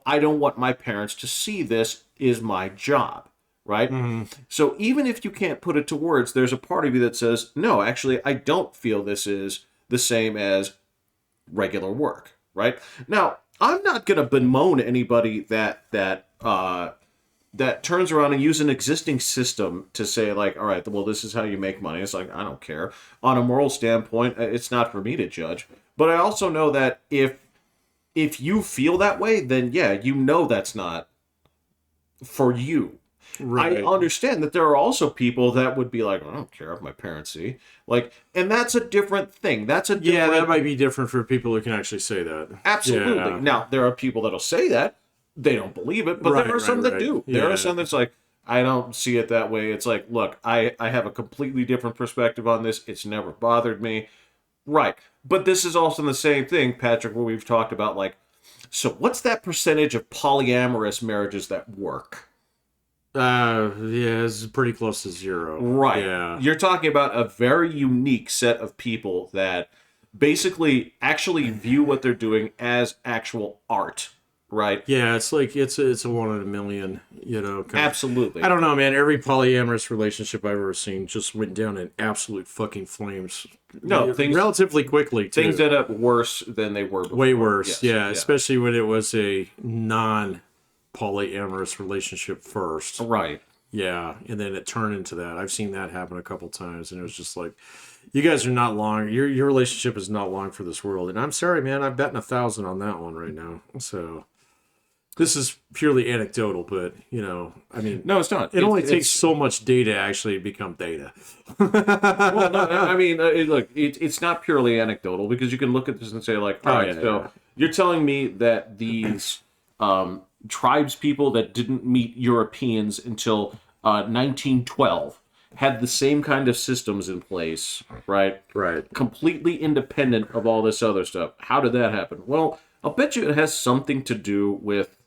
I don't want my parents to see this is my job, right? So even if you can't put it to words, there's a part of you that says, no, actually, I don't feel this is the same as regular work, right? Now, I'm not gonna bemoan anybody that turns around and use an existing system to say like, all right, well, this is how you make money. It's like, I don't care. On a moral standpoint, it's not for me to judge. But I also know that if you feel that way, then yeah, you know that's not for you. Right. I understand that there are also people that would be like, I don't care if my parents see. Like, and that's a different thing. That's a different... Yeah, that might be different for people who can actually say that. Absolutely. Yeah. Now, there are people that'll say that. They don't believe it, but there are some that do. There are some that's like, I don't see it that way. It's like, look, I have a completely different perspective on this. It's never bothered me. Right. But this is also the same thing, Patrick, where we've talked about, like, so what's that percentage of polyamorous marriages that work? Yeah, it's pretty close to zero. Right. Yeah. You're talking about a very unique set of people that basically actually view what they're doing as actual art. Right. Yeah, it's like it's a 1 in a million, Absolutely. I don't know, man. Every polyamorous relationship I've ever seen just went down in absolute fucking flames. No, things relatively quickly too. Things ended up worse than they were before. Way worse. Yes, yeah, especially when it was a non-polyamorous relationship first. Right. Yeah, and then it turned into that. I've seen that happen a couple times, and it was just like, you guys are not long. Your relationship is not long for this world. And I'm sorry, man. I'm betting 1,000 on that one right now. So this is purely anecdotal, but I mean, no, it's not. It only takes so much data to actually become data. Well, no, I mean, look, it's not purely anecdotal because you can look at this and say, like, all right, you're telling me that these tribes people that didn't meet Europeans until 1912 had the same kind of systems in place, right? Right. Completely independent of all this other stuff. How did that happen? Well, I'll bet you it has something to do with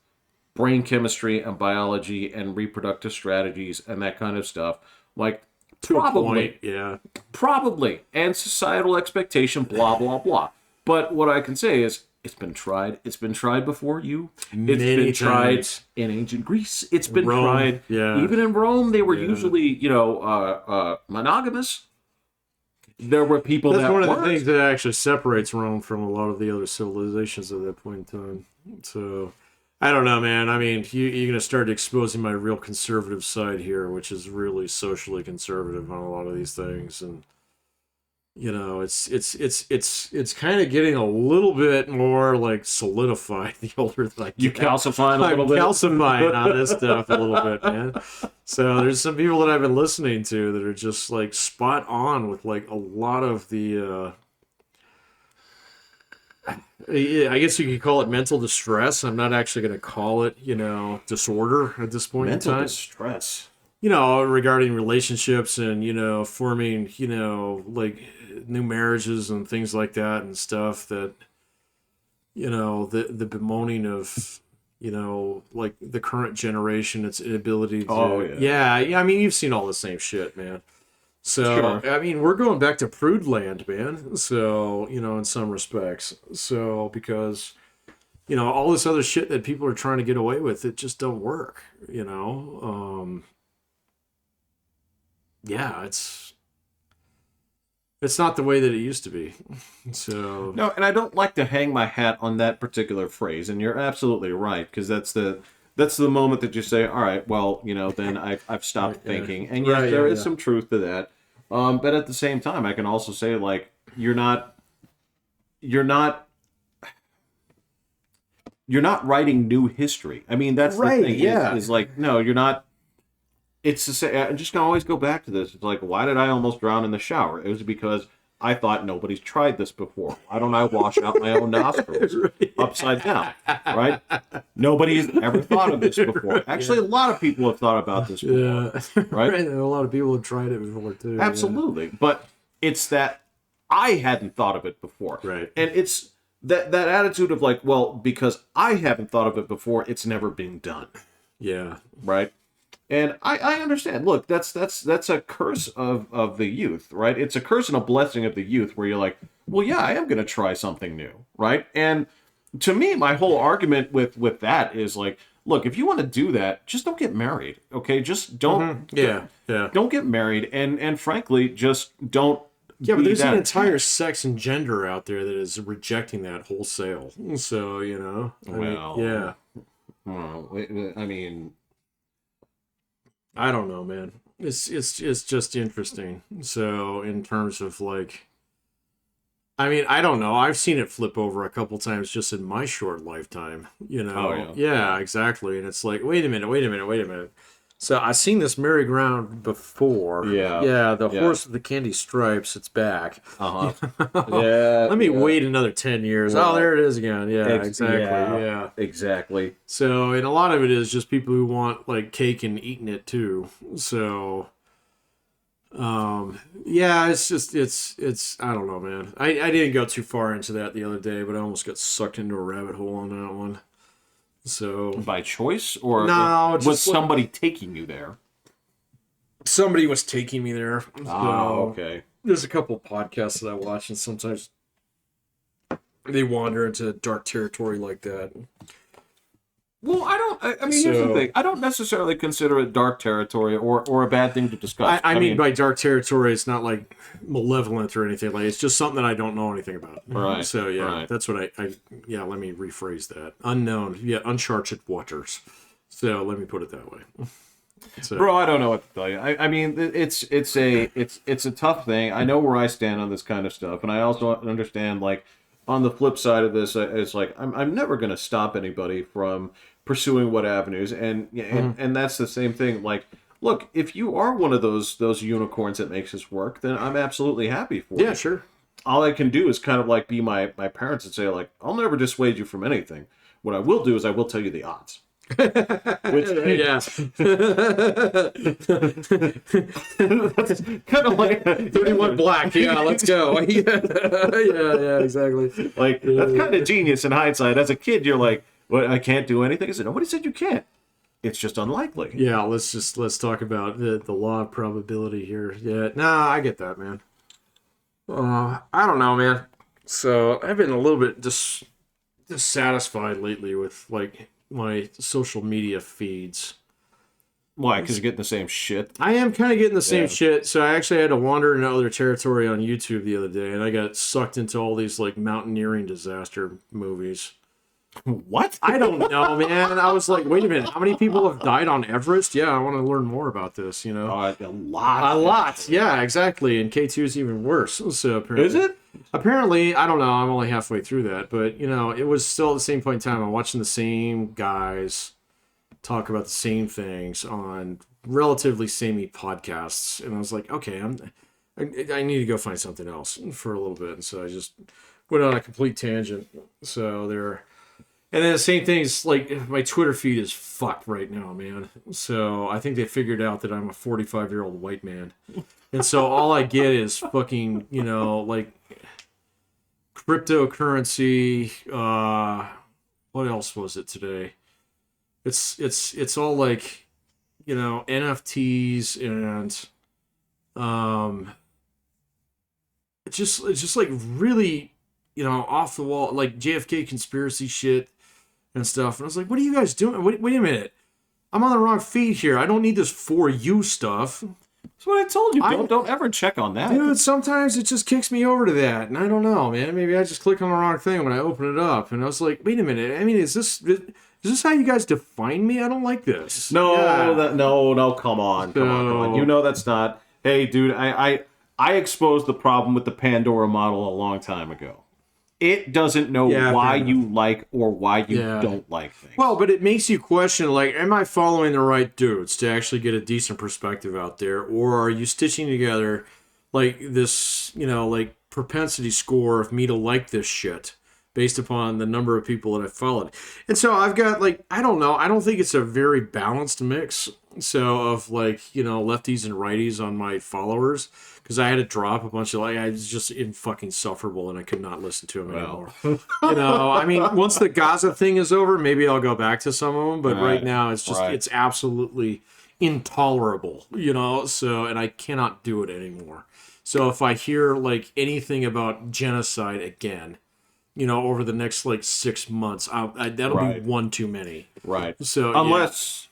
brain chemistry and biology and reproductive strategies and that kind of stuff. Like, probably. Yeah. Probably. And societal expectation, blah, blah, blah. But what I can say is, it's been tried. It's been tried before you. It's been tried in ancient Greece. It's been tried. Yeah. Even in Rome, they were usually, monogamous. There were people That's that one of weren't. the things that actually separates Rome from a lot of the other civilizations at that point in time. So, I don't know, man. I mean, you're going to start exposing my real conservative side here, which is really socially conservative on a lot of these things. And, it's kind of getting a little bit more like solidified the older that I get. You calcifying a little bit? I'm calcifying on this stuff a little bit, man. So there's some people that I've been listening to that are just like spot on with like a lot of the I guess you could call it mental distress. I'm not actually going to call it, disorder at this point in time. Mental distress. Regarding relationships and, forming, like new marriages and things like that and stuff that, the bemoaning of, like the current generation, its inability to. Oh, yeah. I mean, you've seen all the same shit, man. So, sure. I mean, we're going back to prude land, man. So, in some respects. So, because, all this other shit that people are trying to get away with, it just don't work, yeah, it's not the way that it used to be. So no, and I don't like to hang my hat on that particular phrase, and you're absolutely right, because that's the moment that you say, all right, well, then I've stopped thinking, and yes, there is some truth to that. But at the same time, I can also say, like, you're not writing new history. I mean, that's the thing. Yeah, is like, no, you're not. It's to say, I'm just gonna always go back to this. It's like, why did I almost drown in the shower? It was because I thought nobody's tried this before. Why don't I wash out my own nostrils upside down? Right? Nobody's ever thought of this before. Actually, a lot of people have thought about this before. Yeah. Right? And a lot of people have tried it before too. Absolutely. Yeah. But it's that I hadn't thought of it before. Right. And it's that attitude of like, well, because I haven't thought of it before, it's never been done. Yeah. Right? And I understand. Look, that's a curse of the youth, right? It's a curse and a blessing of the youth where you're like, well, yeah, I am going to try something new, right? And to me, my whole argument with that is like, look, if you want to do that, just don't get married, okay? Just don't. Mm-hmm. Yeah. Don't get married, and frankly, just don't Yeah, but be there's that an entire attached. sex and gender out there that is rejecting that wholesale. So, I mean, yeah, Well, I mean, I don't know, man. It's just interesting. So, in terms of like, I mean, I don't know. I've seen it flip over a couple times just in my short lifetime, oh yeah, Yeah, exactly. And it's like, wait a minute, wait a minute, wait a minute. So I've seen this merry-go-round before. yeah, Yeah, the yeah. horse with the candy stripes, it's back. Uh huh. Yeah, Let me yeah. wait another 10 years. Oh, Right. there it is again. Yeah, exactly. Yeah, Yeah. exactly. So, and a lot of it is just people who want like cake and eating it too. So, yeah, it's I don't know, man. I didn't go too far into that the other day, but I almost got sucked into a rabbit hole on that one. So By choice, or no, was just somebody taking you there? somebody was taking me there. Ah, So okay. there's a couple of podcasts that I watch, and sometimes they wander into dark territory like that. Well, I mean, here's the So thing. I don't necessarily consider it dark territory or a bad thing to discuss. I mean, by dark territory, it's not like malevolent or anything. Like it's just something that I don't know anything about. Right. So yeah, Right. that's what I yeah. Let me rephrase that. Unknown. Yeah, uncharted waters. So let me put it that way. So, Bro, I don't know what to tell you. I mean, it's a tough thing. I know where I stand on this kind of stuff, and I also understand like on the flip side of this, it's like I'm never going to stop anybody from pursuing what avenues, and that's the same thing. Like, look, if you are one of those unicorns that makes this work, then I'm absolutely happy for yeah, you. sure. All I can do is kind of like be my parents and say like, I'll never dissuade you from anything. What I will do is I will tell you the odds. Which Yeah. that's kind of like 31 black. Yeah, let's go. Yeah, exactly. like that's kind of genius in hindsight. As a kid, you're like, "What? I can't do anything." I said, "Nobody said you can't. It's just unlikely." Yeah, let's talk about the law of probability here. Yeah, nah, I get that, man. I don't know, man. So I've been a little bit dissatisfied lately with like my social media feeds. Why? Because you're getting the same shit. I am kind of getting the same Yeah. shit. So I actually had to wander into other territory on YouTube the other day, and I got sucked into all these like mountaineering disaster movies. What? I don't know, man. I was like, wait a minute, how many people have died on Everest? Yeah, I want to learn more about this. A lot. A lot. Yeah, exactly. And K2 is even worse. So apparently, Is it? Apparently, I don't know. I'm only halfway through that, but it was still at the same point in time. I'm watching the same guys talk about the same things on relatively samey podcasts, and I was like, okay, I need to go find something else for a little bit, and so I just went on a complete tangent. So there. And then the same thing is like my Twitter feed is fucked right now, man. So I think they figured out that I'm a 45-year-old white man. And so all I get is fucking, like cryptocurrency. What else was it today? It's all like, NFTs and it's just like really, off the wall, like JFK conspiracy shit and stuff. And I was like, what are you guys doing? Wait a minute. I'm on the wrong feed here. I don't need this for you stuff. That's what I told you. Don't ever check on that. Dude, sometimes it just kicks me over to that. And I don't know, man. Maybe I just click on the wrong thing when I open it up. And I was like, wait a minute. I mean, is this how you guys define me? I don't like this. No, Yeah. no, come on. Come on. You know that's not. Hey, dude, I exposed the problem with the Pandora model a long time ago. It doesn't know why you like or why you don't like things. Well, but it makes you question, like, am I following the right dudes to actually get a decent perspective out there? Or are you stitching together, like, this, like, propensity score of me to like this shit based upon the number of people that I've followed? And so I've got, like, I don't know. I don't think it's a very balanced mix. So of, like, lefties and righties on my followers. Because I had to drop a bunch of, like, I was just insufferable and I could not listen to them anymore. I mean, once the Gaza thing is over, maybe I'll go back to some of them. But right now, it's just, it's absolutely intolerable, so, and I cannot do it anymore. So if I hear, like, anything about genocide again, over the next, like, 6 months, that'll be one too many. Right. So, Unless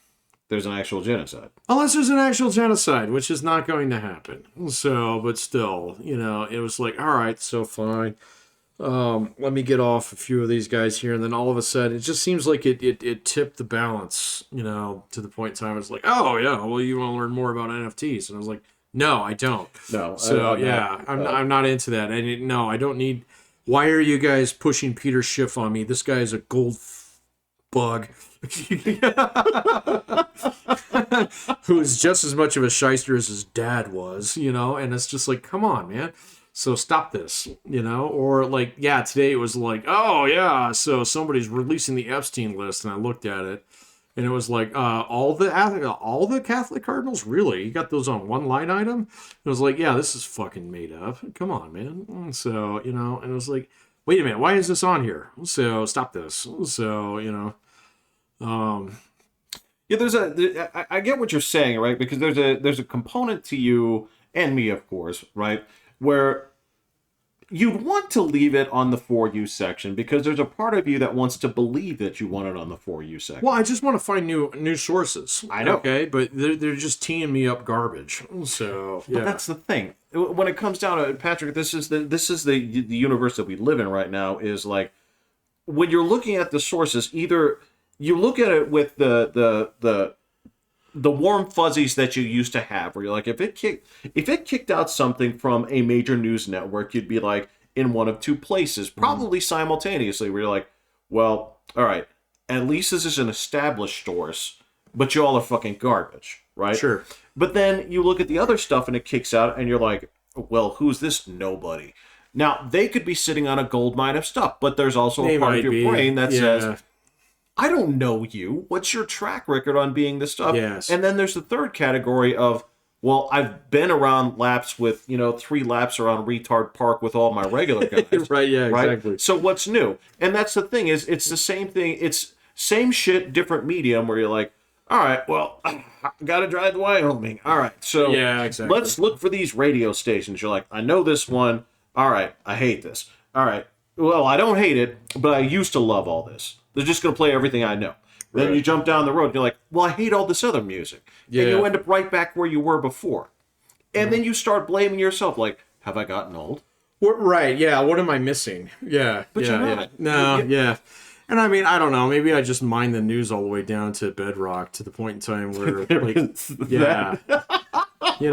there's an actual genocide. Unless there's an actual genocide, which is not going to happen. So, but still, it was like, all right, so fine. Let me get off a few of these guys here, and then all of a sudden, it just seems like it tipped the balance, to the point in time it's like, oh yeah, well, you want to learn more about NFTs, and I was like, no, I don't. No. So I'm not into that. No, I don't need. Why are you guys pushing Peter Schiff on me? This guy is a gold bug. Who is just as much of a shyster as his dad was, and it's just like, come on, man. So stop this, or like, yeah, today it was like, oh yeah, so somebody's releasing the Epstein list, and I looked at it, and it was like, all the Catholic cardinals, really? You got those on one line item? It was like, yeah, this is fucking made up. Come on, man. So, and it was like, wait a minute, why is this on here? So stop this. So, Yeah, I get what you're saying, right? Because there's a component to you and me, of course, right, where you'd want to leave it on the For You section because there's a part of you that wants to believe that you want it on the For You section. Well, I just want to find new sources. I know. Okay, but they're just teeing me up garbage. So, yeah. But that's the thing. When it comes down to it, Patrick, this is the universe that we live in right now. Is like when you're looking at the sources, either you look at it with the warm fuzzies that you used to have, where you're like, if it kicked out something from a major news network, you'd be like in one of two places, probably simultaneously, where you're like, well, all right, at least this is an established source, but y'all are fucking garbage, right? Sure. But then you look at the other stuff and it kicks out, and you're like, well, who's this nobody? Now, they could be sitting on a gold mine of stuff, but there's also a part of your brain that says, I don't know you. What's your track record on being this stuff? Yes. And then there's the third category of, well, I've been around laps with, 3 laps around Retard Park with all my regular guys. Right, yeah, right? exactly. So what's new? And that's the thing is, it's the same thing. It's same shit, different medium where you're like, all right, well, I got to drive to Wyoming. All right, so yeah, exactly. Let's look for these radio stations. You're like, I know this one. All right, I hate this. All right, well, I don't hate it, but I used to love all this. They're just going to play everything I know. Then you jump down the road and you're like, well, I hate all this other music. Yeah. And you end up right back where you were before. And then you start blaming yourself, like, have I gotten old? Right, yeah, what am I missing? Yeah. But yeah, you're not. Yeah. No, yeah. And I mean, I don't know, maybe I just mind the news all the way down to bedrock to the point in time where, like, yeah. There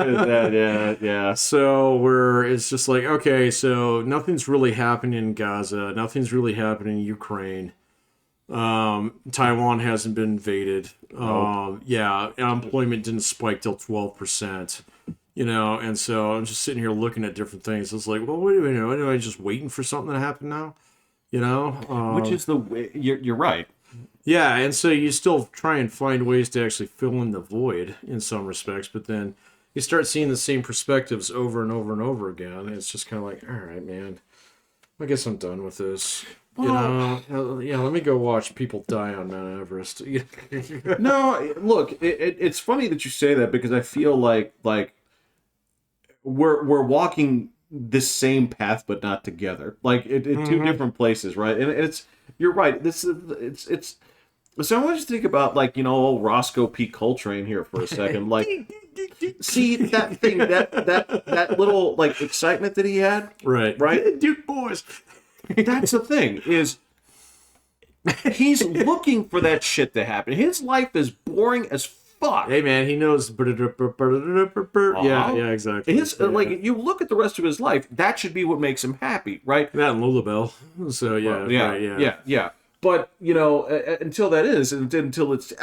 is that, yeah. So it's just like, okay, so nothing's really happening in Gaza, nothing's really happening in Ukraine. Taiwan hasn't been invaded. Yeah, unemployment didn't spike till 12%. And so I'm just sitting here looking at different things. It's like, well, wait a minute, am I just waiting for something to happen now? Which is the way, you're right. Yeah, and so you still try and find ways to actually fill in the void in some respects, but then you start seeing the same perspectives over and over and over again. And it's just kind of like, all right, man, I guess I'm done with this. Yeah, let me go watch people die on Mount Everest. No, look, it's funny that you say that because I feel like we're walking this same path but not together, like in two different places, right? And you're right. It's. So I want you to think about old Roscoe P. Coltrane here for a second, like. See that thing, that little excitement that he had, right? Duke boys. That's the thing is, he's looking for that shit to happen. His life is boring as fuck. Hey man, he knows. Yeah, exactly. You look at the rest of his life. That should be what makes him happy, right? That and Lullabelle. So yeah, yeah. But until that is, until it's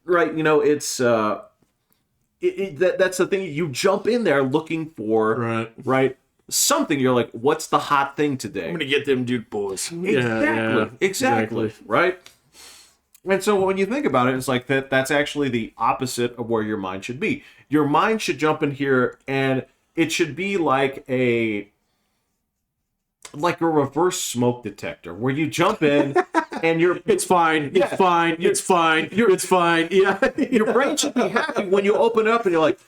right, it's that's the thing. You jump in there looking for right something. You're like, what's the hot thing today? I'm gonna get them Duke boys. Exactly. Right. And so when you think about it, it's like that's actually the opposite of where your mind should be. Your mind should jump in here, and it should be like a reverse smoke detector where you jump in and you're It's fine. It's fine. It's fine. It's fine. Yeah. your brain should be happy when you open it up and you're like,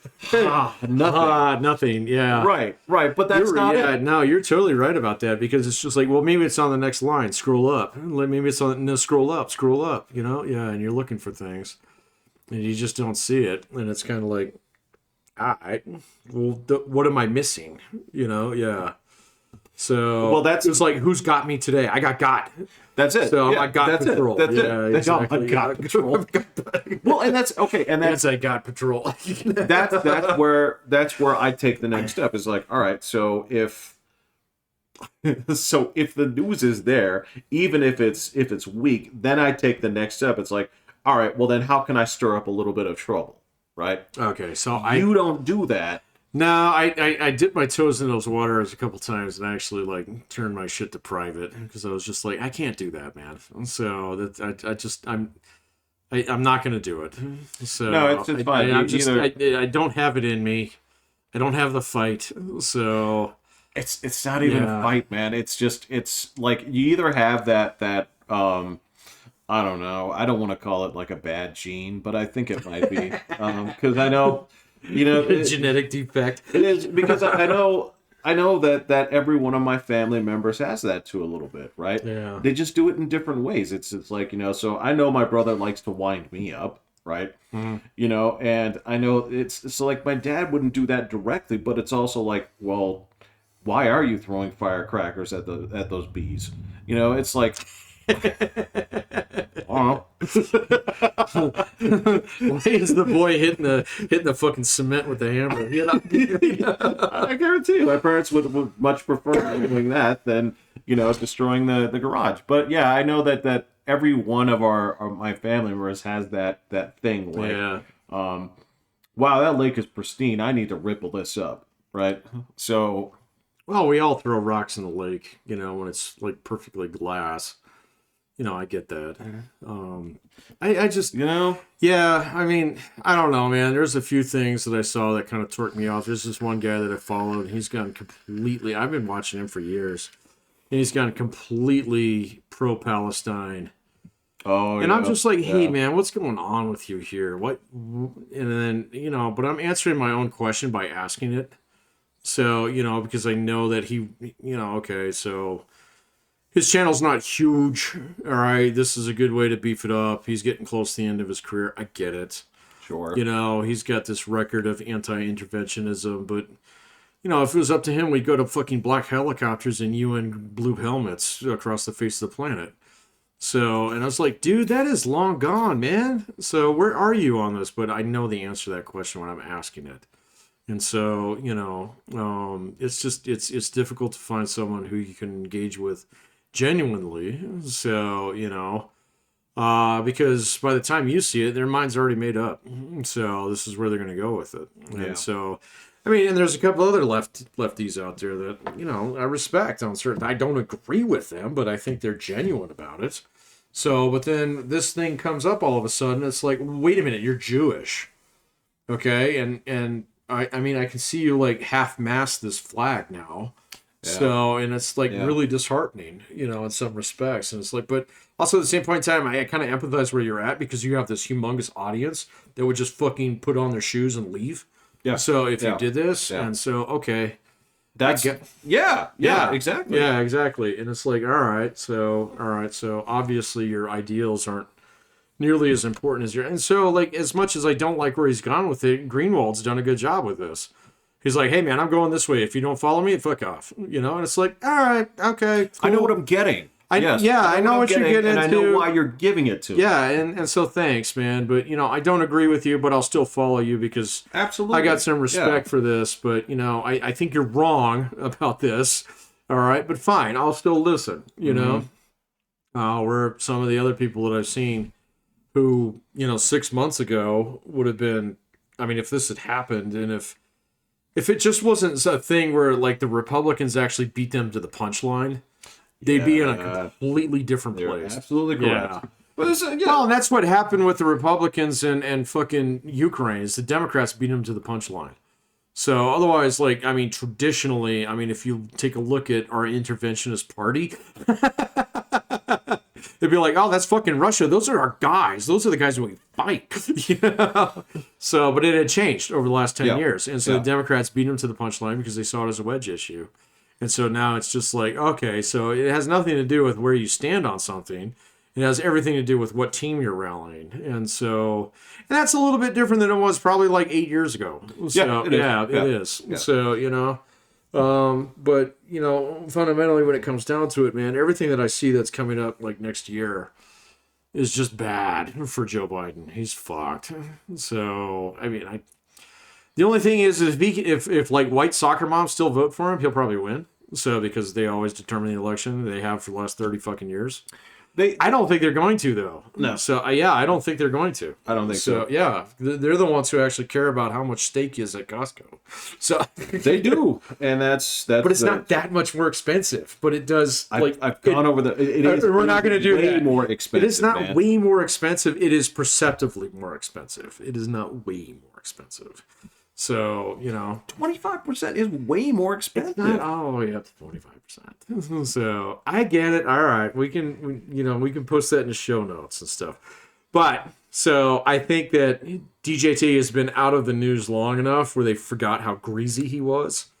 nothing. Nothing. Yeah. Right. But that's not it. No, you're totally right about that, because it's just like, well, maybe it's on the next line. Scroll up. Maybe it's on. No, scroll up. Scroll up. You know. Yeah, and you're looking for things, and you just don't see it, and it's kind of like, all right, well, what am I missing? You know. Yeah. So Well, that's it's like, who's got me today? I got. That's it. So I got that's patrol. It. That's yeah, it. exactly. I got patrol. Well, and that's okay. And that's I got patrol. that's where I take the next step. Is like, all right, so if the news is there, even if it's weak, then I take the next step. It's like, all right, well then how can I stir up a little bit of trouble, right? Okay, so you don't do that. No, I dipped my toes in those waters a couple times and actually like turned my shit to private, because I was just like, I can't do that, man. So that I'm not gonna do it. So No, it's fine. I don't have it in me. I don't have the fight. So it's not even a fight, man. It's like you either have that I don't know. I don't want to call it like a bad gene, but I think it might be because I know. Genetic defect. It is, because I know that every one of my family members has that too a little bit, right? Yeah. They just do it in different ways. It's like, so I know my brother likes to wind me up, right? And I know it's like my dad wouldn't do that directly, but it's also like, well, why are you throwing firecrackers at those bees? It's like, I don't know. Why is the boy hitting the fucking cement with the hammer? I guarantee you, my parents would much prefer doing that than destroying the garage. But yeah, I know that every one of my family members has that thing. Like, wow, that lake is pristine. I need to ripple this up, right? So, well, we all throw rocks in the lake, when it's like perfectly glass. I get that. I just, yeah, I mean, I don't know, man. There's a few things that I saw that kind of torqued me off. There's this one guy that I followed. He's gone completely, I've been watching him for years. And he's gone completely pro-Palestine. Oh, and I'm just like, hey, man, what's going on with you here? What? And then, but I'm answering my own question by asking it. So, because I know that he, okay, so his channel's not huge. All right, this is a good way to beef it up. He's getting close to the end of his career. I get it. Sure. He's got this record of anti-interventionism, but, if it was up to him, we'd go to fucking black helicopters and UN blue helmets across the face of the planet. So, and I was like, dude, that is long gone, man. So where are you on this? But I know the answer to that question when I'm asking it. And so, it's just, it's difficult to find someone who you can engage with genuinely. So, because by the time you see it, their mind's already made up. So this is where they're going to go with it. And so, I mean, and there's a couple other lefties out there that, I respect on certain, I don't agree with them, but I think they're genuine about it. So, but then this thing comes up all of a sudden. It's like, wait a minute, you're Jewish. Okay. And I mean, I can see you like half mast this flag now. Yeah. So, and it's like really disheartening, in some respects. And it's like, but also at the same point in time, I kind of empathize where you're at, because you have this humongous audience that would just fucking put on their shoes and leave. Yeah. So if you did this, and so, okay. That's, exactly. Yeah, exactly. And it's like, all right. So obviously your ideals aren't nearly as important as your, and so like, as much as I don't like where he's gone with it, Greenwald's done a good job with this. He's like, hey man, I'm going this way. If you don't follow me, fuck off. And it's like, all right, okay, cool. I know what I'm getting. I know what you're getting into. And I know why you're giving it to me. Yeah, and so thanks, man. But, I don't agree with you, but I'll still follow you because absolutely, I got some respect for this. But, I think you're wrong about this. All right, but fine, I'll still listen, where some of the other people that I've seen who, 6 months ago would have been, I mean, if this had happened and if it just wasn't a thing where, like, the Republicans actually beat them to the punchline, they'd be in a completely different place. Absolutely correct. Yeah. Well, and that's what happened with the Republicans and fucking Ukraine, is the Democrats beat them to the punchline. So otherwise, like, I mean, traditionally, I mean, if you take a look at our interventionist party, they'd be like, oh, that's fucking Russia. Those are our guys. Those are the guys who we fight. You know? So, but it had changed over the last 10 years. And so the Democrats beat them to the punchline because they saw it as a wedge issue. And so now it's just like, okay, so it has nothing to do with where you stand on something. It has everything to do with what team you're rallying. And that's a little bit different than it was probably like 8 years ago. So, it is. Yeah. So, you know, but, you know, fundamentally when it comes down to it, man, everything that I see that's coming up like next year is just bad for Joe Biden. He's fucked. So, I mean, the only thing is if like white soccer moms still vote for him, he'll probably win. So, because they always determine the election, they have for the last 30 fucking years. I don't think they're going to, though. No. So, I don't think they're going to. I don't think so. Yeah, they're the ones who actually care about how much steak is at Costco. So they do, and that's. But it's not that much more expensive. But it does. I've gone over the. It is. We're not going to do way that. More expensive. It is not way more expensive. It is perceptively more expensive. It is not way more expensive. So, you know, 25% is way more expensive. Not all the way up to 25%. So I get it. All right, we can post that in the show notes and stuff. But so I think that DJT has been out of the news long enough where they forgot how greasy he was.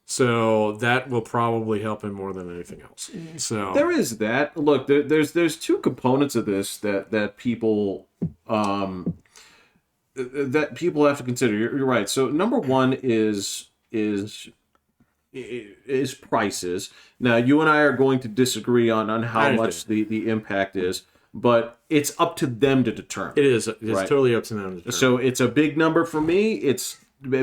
So that will probably help him more than anything else. So there is that. Look, there's two components of this that people that people have to consider. You're right. So number one is prices. Now you and I are going to disagree on how much the impact is, but it's up to them to determine. It is. It's right? Totally up to them to determine. So it's a big number for me. It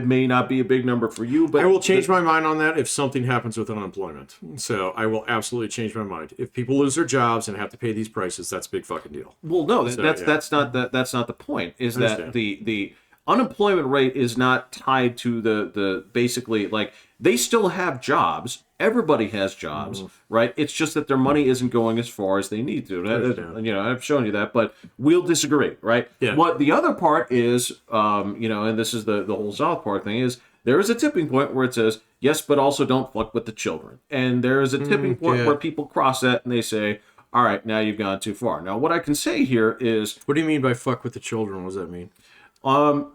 may not be a big number for you, but I will change my mind on that if something happens with unemployment. So I will absolutely change my mind. If people lose their jobs and have to pay these prices, that's a big fucking deal. Well, no, that's not the point. Is that the unemployment rate is not tied to the basically, like, they still have jobs. Everybody has jobs, right? It's just that their money isn't going as far as they need to. You know, I've shown you that, but we'll disagree, right? Yeah. What the other part is, you know, and this is the whole South Park thing, is there is a tipping point where it says, yes, but also don't fuck with the children. And there is a tipping point where people cross that and they say, all right, now you've gone too far. Now, what I can say here is... What do you mean by fuck with the children? What does that mean?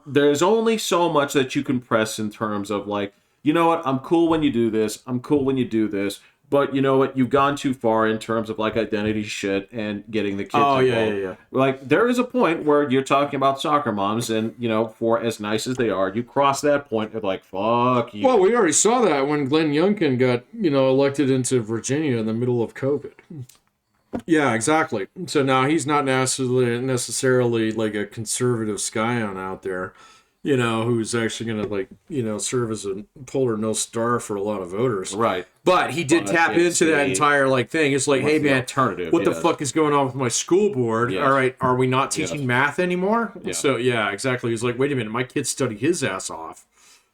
There's only so much that you can press in terms of, like, you know what, I'm cool when you do this, I'm cool when you do this, but you know what, you've gone too far in terms of, like, identity shit and getting the kids involved. Yeah. Like, there is a point where you're talking about soccer moms, and, you know, for as nice as they are, you cross that point of, like, fuck you. Well, we already saw that when Glenn Youngkin got, you know, elected into Virginia in the middle of COVID. Yeah, exactly. So now he's not necessarily like a conservative scion out there, you know, who's actually going to, like, you know, serve as a polar no star for a lot of voters. Right. But he did tap into that entire, like, thing. It's like, hey, man, what the fuck is going on with my school board? Yes. All right, are we not teaching math anymore? Yeah. So, yeah, exactly. He's like, wait a minute, my kids study his ass off.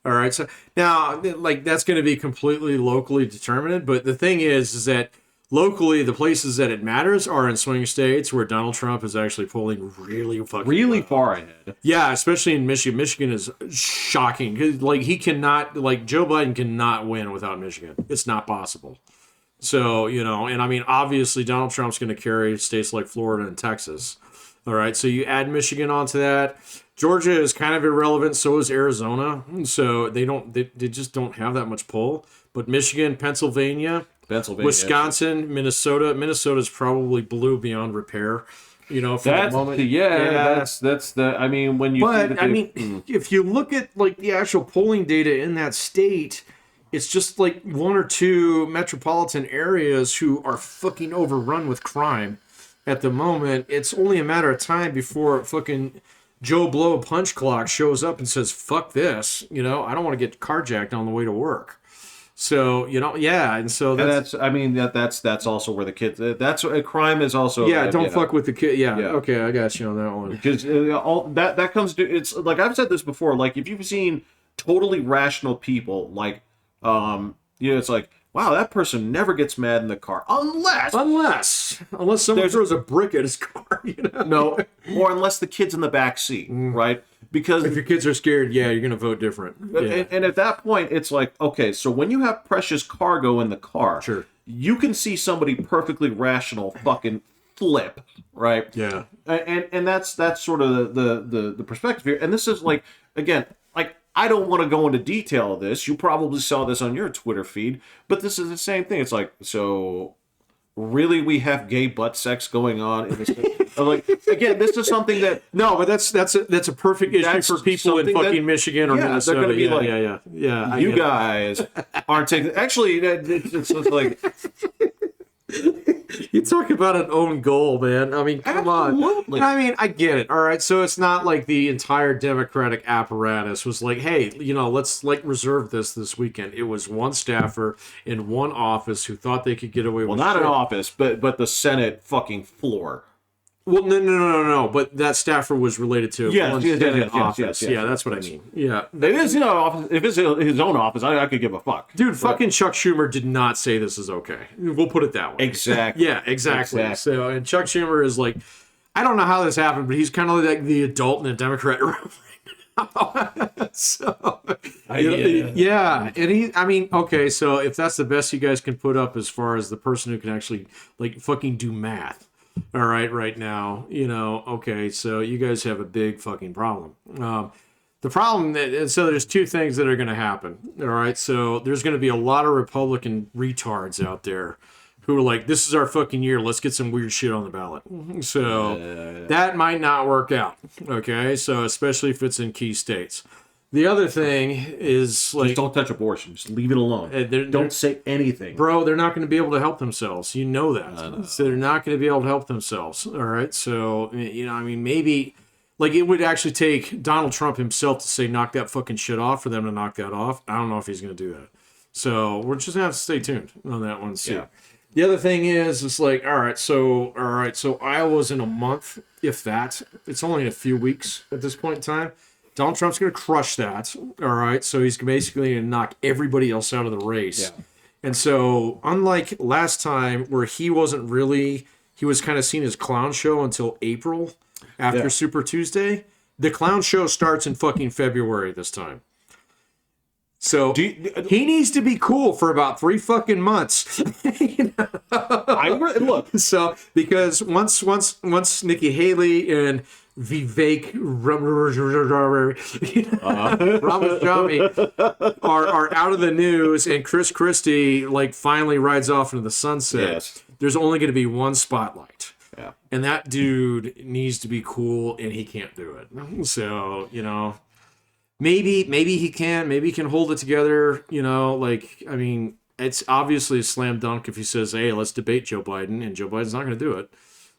All right, so now, like, that's going to be completely locally determined. But the thing is that locally, the places that it matters are in swing states where Donald Trump is actually polling really far ahead. Yeah, especially in Michigan. Michigan is shocking. Like, he cannot, like, Joe Biden cannot win without Michigan. It's not possible. So, you know, and I mean, obviously Donald Trump's going to carry states like Florida and Texas. All right, so you add Michigan onto that. Georgia is kind of irrelevant. So is Arizona. So they just don't have that much pull. But Michigan, Pennsylvania, Wisconsin, Minnesota's probably blue beyond repair, you know, for the moment. That's the, I mean, when you... But, I mean, if you look at, like, the actual polling data in that state, it's just, like, one or two metropolitan areas who are fucking overrun with crime at the moment. It's only a matter of time before fucking Joe Blow punch clock shows up and says, fuck this, you know, I don't want to get carjacked on the way to work. So, you know, yeah, and so that's also where the kids. That's a crime is also. Yeah, don't fuck with the kid. Yeah, okay, I got you on that one. Because all that comes to, it's like I've said this before. Like, if you've seen totally rational people, like, you know, it's like, wow, that person never gets mad in the car unless someone throws a brick at his car. You know? No, or unless the kid's in the back seat, right? Because if your kids are scared, yeah, you're going to vote different. Yeah. And at that point, it's like, okay, so when you have precious cargo in the car, sure, you can see somebody perfectly rational fucking flip, right? Yeah. And that's sort of the perspective here. And this is like, again, like, I don't want to go into detail of this. You probably saw this on your Twitter feed, but this is the same thing. It's like, so really, we have gay butt sex going on in this? Like, again, this is something that No, but that's a perfect issue That's for people in something fucking that- Michigan or yeah, they're Minnesota. gonna be yeah, like, yeah. I you get it. guys aren't taking. Actually, it's like, You talk about an own goal, man. I mean, come Absolutely. on. I mean, I get it. All right. So it's not like the entire Democratic apparatus was like, hey, let's like reserve this weekend. It was one staffer in one office who thought they could get away well, with not shit. an office, but the Senate fucking floor. Well, no. But that staffer was related to one Senate office. yes, Yeah, that's what I mean. Yeah. It is, office. If it's his own office, I could give a fuck. Dude, fucking Chuck Schumer did not say this is okay. We'll put it that way. Exactly. Yeah, exactly. So, and Chuck Schumer is like, I don't know how this happened, but he's kind of like the adult in the Democrat room right now. So, yeah. And okay, so if that's the best you guys can put up as far as the person who can actually like fucking do math, all right now, okay, so you guys have a big fucking problem. The problem so there's two things that are going to happen. All right. So there's going to be a lot of Republican retards out there who are like, this is our fucking year. Let's get some weird shit on the ballot. So that might not work out. Okay. So especially if it's in key states. The other thing is like, Just don't touch abortion. Just leave it alone. Don't say anything. Bro, they're not going to be able to help themselves. You know that. So they're not going to be able to help themselves. All right. So, maybe like it would actually take Donald Trump himself to say, knock that fucking shit off for them to knock that off. I don't know if he's going to do that. So we're just going to have to stay tuned on that one. See. Yeah. The other thing is, it's like, all right, so Iowa's in a month, if that. It's only in a few weeks at this point in time. Donald Trump's going to crush that, all right? So he's basically going to knock everybody else out of the race. Yeah. And so, unlike last time where he was kind of seen as clown show until April after Super Tuesday, the clown show starts in fucking February this time. So he needs to be cool for about 3 fucking months. Look. So because once Nikki Haley and Vivek Ramaswamy are out of the news, and Chris Christie like finally rides off into the sunset, there's only going to be one spotlight. Yeah. And that dude needs to be cool, and he can't do it. So, maybe he can hold it together, it's obviously a slam dunk if he says, hey, let's debate Joe Biden, and Joe Biden's not going to do it.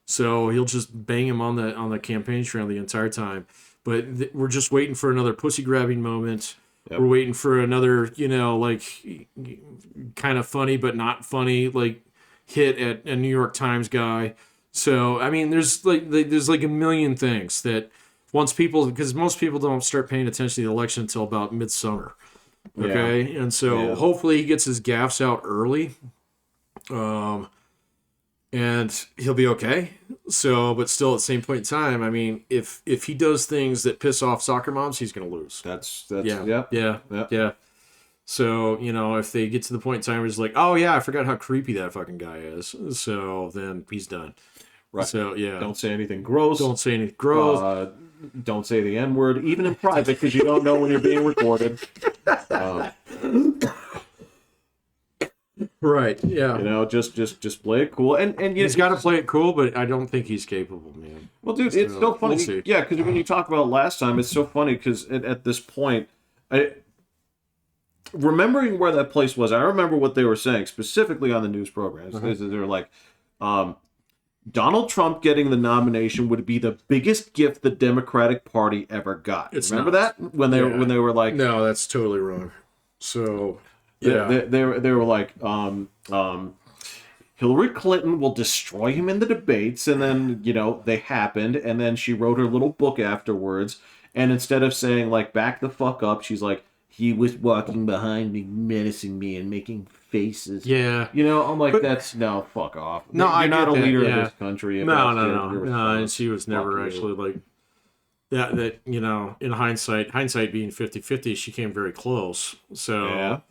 So he'll just bang him on the campaign trail the entire time. But we're just waiting for another pussy grabbing moment. Yep. We're waiting for another, kind of funny but not funny hit at a New York Times guy. So there's a million things that because most people don't start paying attention to the election until about midsummer. Okay, and so hopefully he gets his gaffes out early. And he'll be okay. So, but still at the same point in time, if he does things that piss off soccer moms, he's going to lose. Yeah. So, if they get to the point in time where it's like, oh yeah, I forgot how creepy that fucking guy is. So then he's done. Right. So yeah. Don't say anything gross. Don't say anything gross. Don't say the N-word, even in private, because you don't know when you're being recorded. Right. Yeah. Just play it cool, and he's got to play it cool, but I don't think he's capable, man. Well, dude, it's so funny. We'll see. Yeah, because when you talk about last time, it's so funny because at this point, remembering where that place was, I remember what they were saying specifically on the news programs. They were like, Donald Trump getting the nomination would be the biggest gift the Democratic Party ever got. Remember that when they were like, no, that's totally wrong. So yeah, they were like, Hillary Clinton will destroy him in the debates, and then they happened, and then she wrote her little book afterwards, and instead of saying like back the fuck up, she's like, he was walking behind me, menacing me, and making faces. Yeah. I'm like, fuck off. No, you're not a leader of this country. No. And she was never actually like that. In hindsight being 50-50, she came very close. So,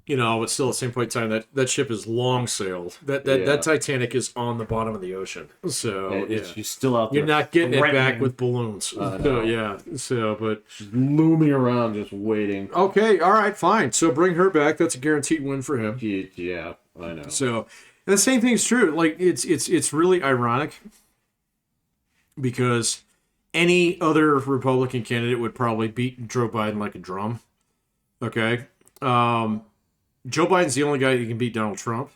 You know, but still at the same point in time, that ship is long sailed. That Titanic is on the bottom of the ocean. So She's still out there. you're not getting it back threatening. with balloons. So yeah. So but She's looming around, just waiting. okay, all right, fine. So bring her back. That's a guaranteed win for him. Yeah, I know. So and the same thing is true. Like it's really ironic because any other Republican candidate would probably beat Joe Biden like a drum. Okay. Joe Biden's the only guy that can beat Donald Trump.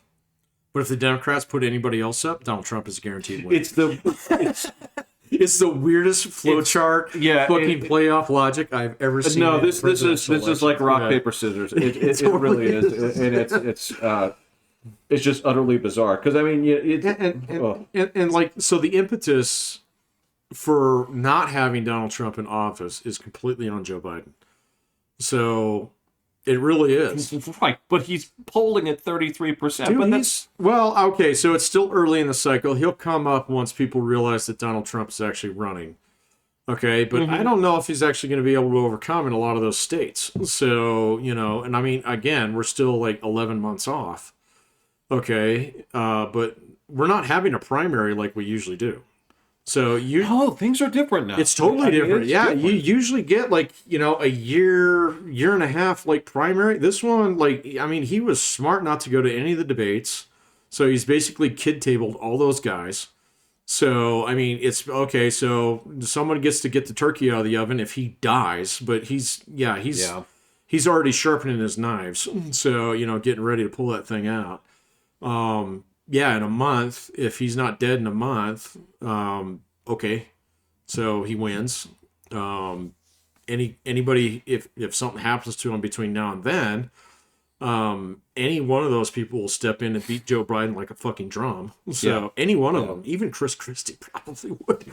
But if the Democrats put anybody else up, Donald Trump is a guaranteed win. It's the weirdest flowchart, fucking playoff logic I've ever seen. No, this is like rock paper scissors. It totally really is, and it's just utterly bizarre. Because I mean, and like so, the impetus for not having Donald Trump in office is completely on Joe Biden. So. It really is. Right, but he's polling at 33%. But that's well, okay, so it's still early in the cycle. He'll come up once people realize that Donald Trump is actually running. Okay, but I don't know if he's actually going to be able to overcome in a lot of those states. So, you know, and I mean, again, we're still like 11 months off. Okay, but we're not having a primary like we usually do. So things are different now. It's totally different. It's different. You usually get like, you know, a year and a half like primary. This one, like, I mean, he was smart not to go to any of the debates. So he's basically kid tabled all those guys. So, I mean, it's okay. So someone gets to get the turkey out of the oven if he dies, but he's already sharpening his knives. So, you know, getting ready to pull that thing out. In a month, if he's not dead in a month, okay, so he wins. Anybody, if something happens to him between now and then, any one of those people will step in and beat Joe Biden like a fucking drum. So any one of them, even Chris Christie probably would.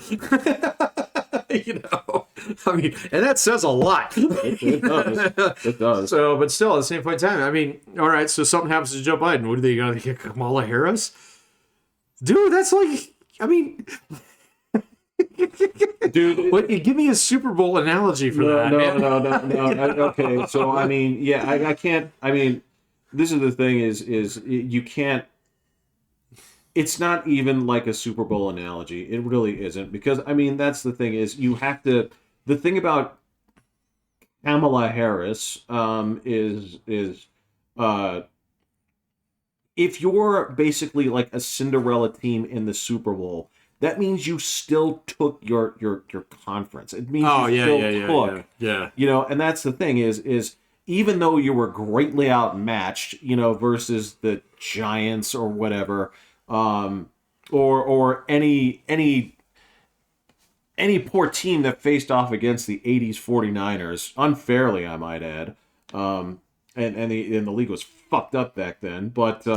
You know, I mean, and that says a lot. It does. It does. So, but still, at the same point in time, I mean, all right, so something happens to Joe Biden. What do they got to get Kamala Harris? Dude, that's like, I mean, dude, give me a Super Bowl analogy for that. No. Okay, so I mean, yeah, I can't. I mean, this is the thing: is you can't. It's not even like a Super Bowl analogy. It really isn't, because I mean, that's the thing: is you have to. The thing about Kamala Harris is if you're basically like a Cinderella team in the Super Bowl, that means you still took your conference. It means yeah. You know, and that's the thing is even though you were greatly outmatched, you know, versus the Giants or whatever, or any poor team that faced off against the 80s 49ers, unfairly, I might add. And the league was fucked up back then. But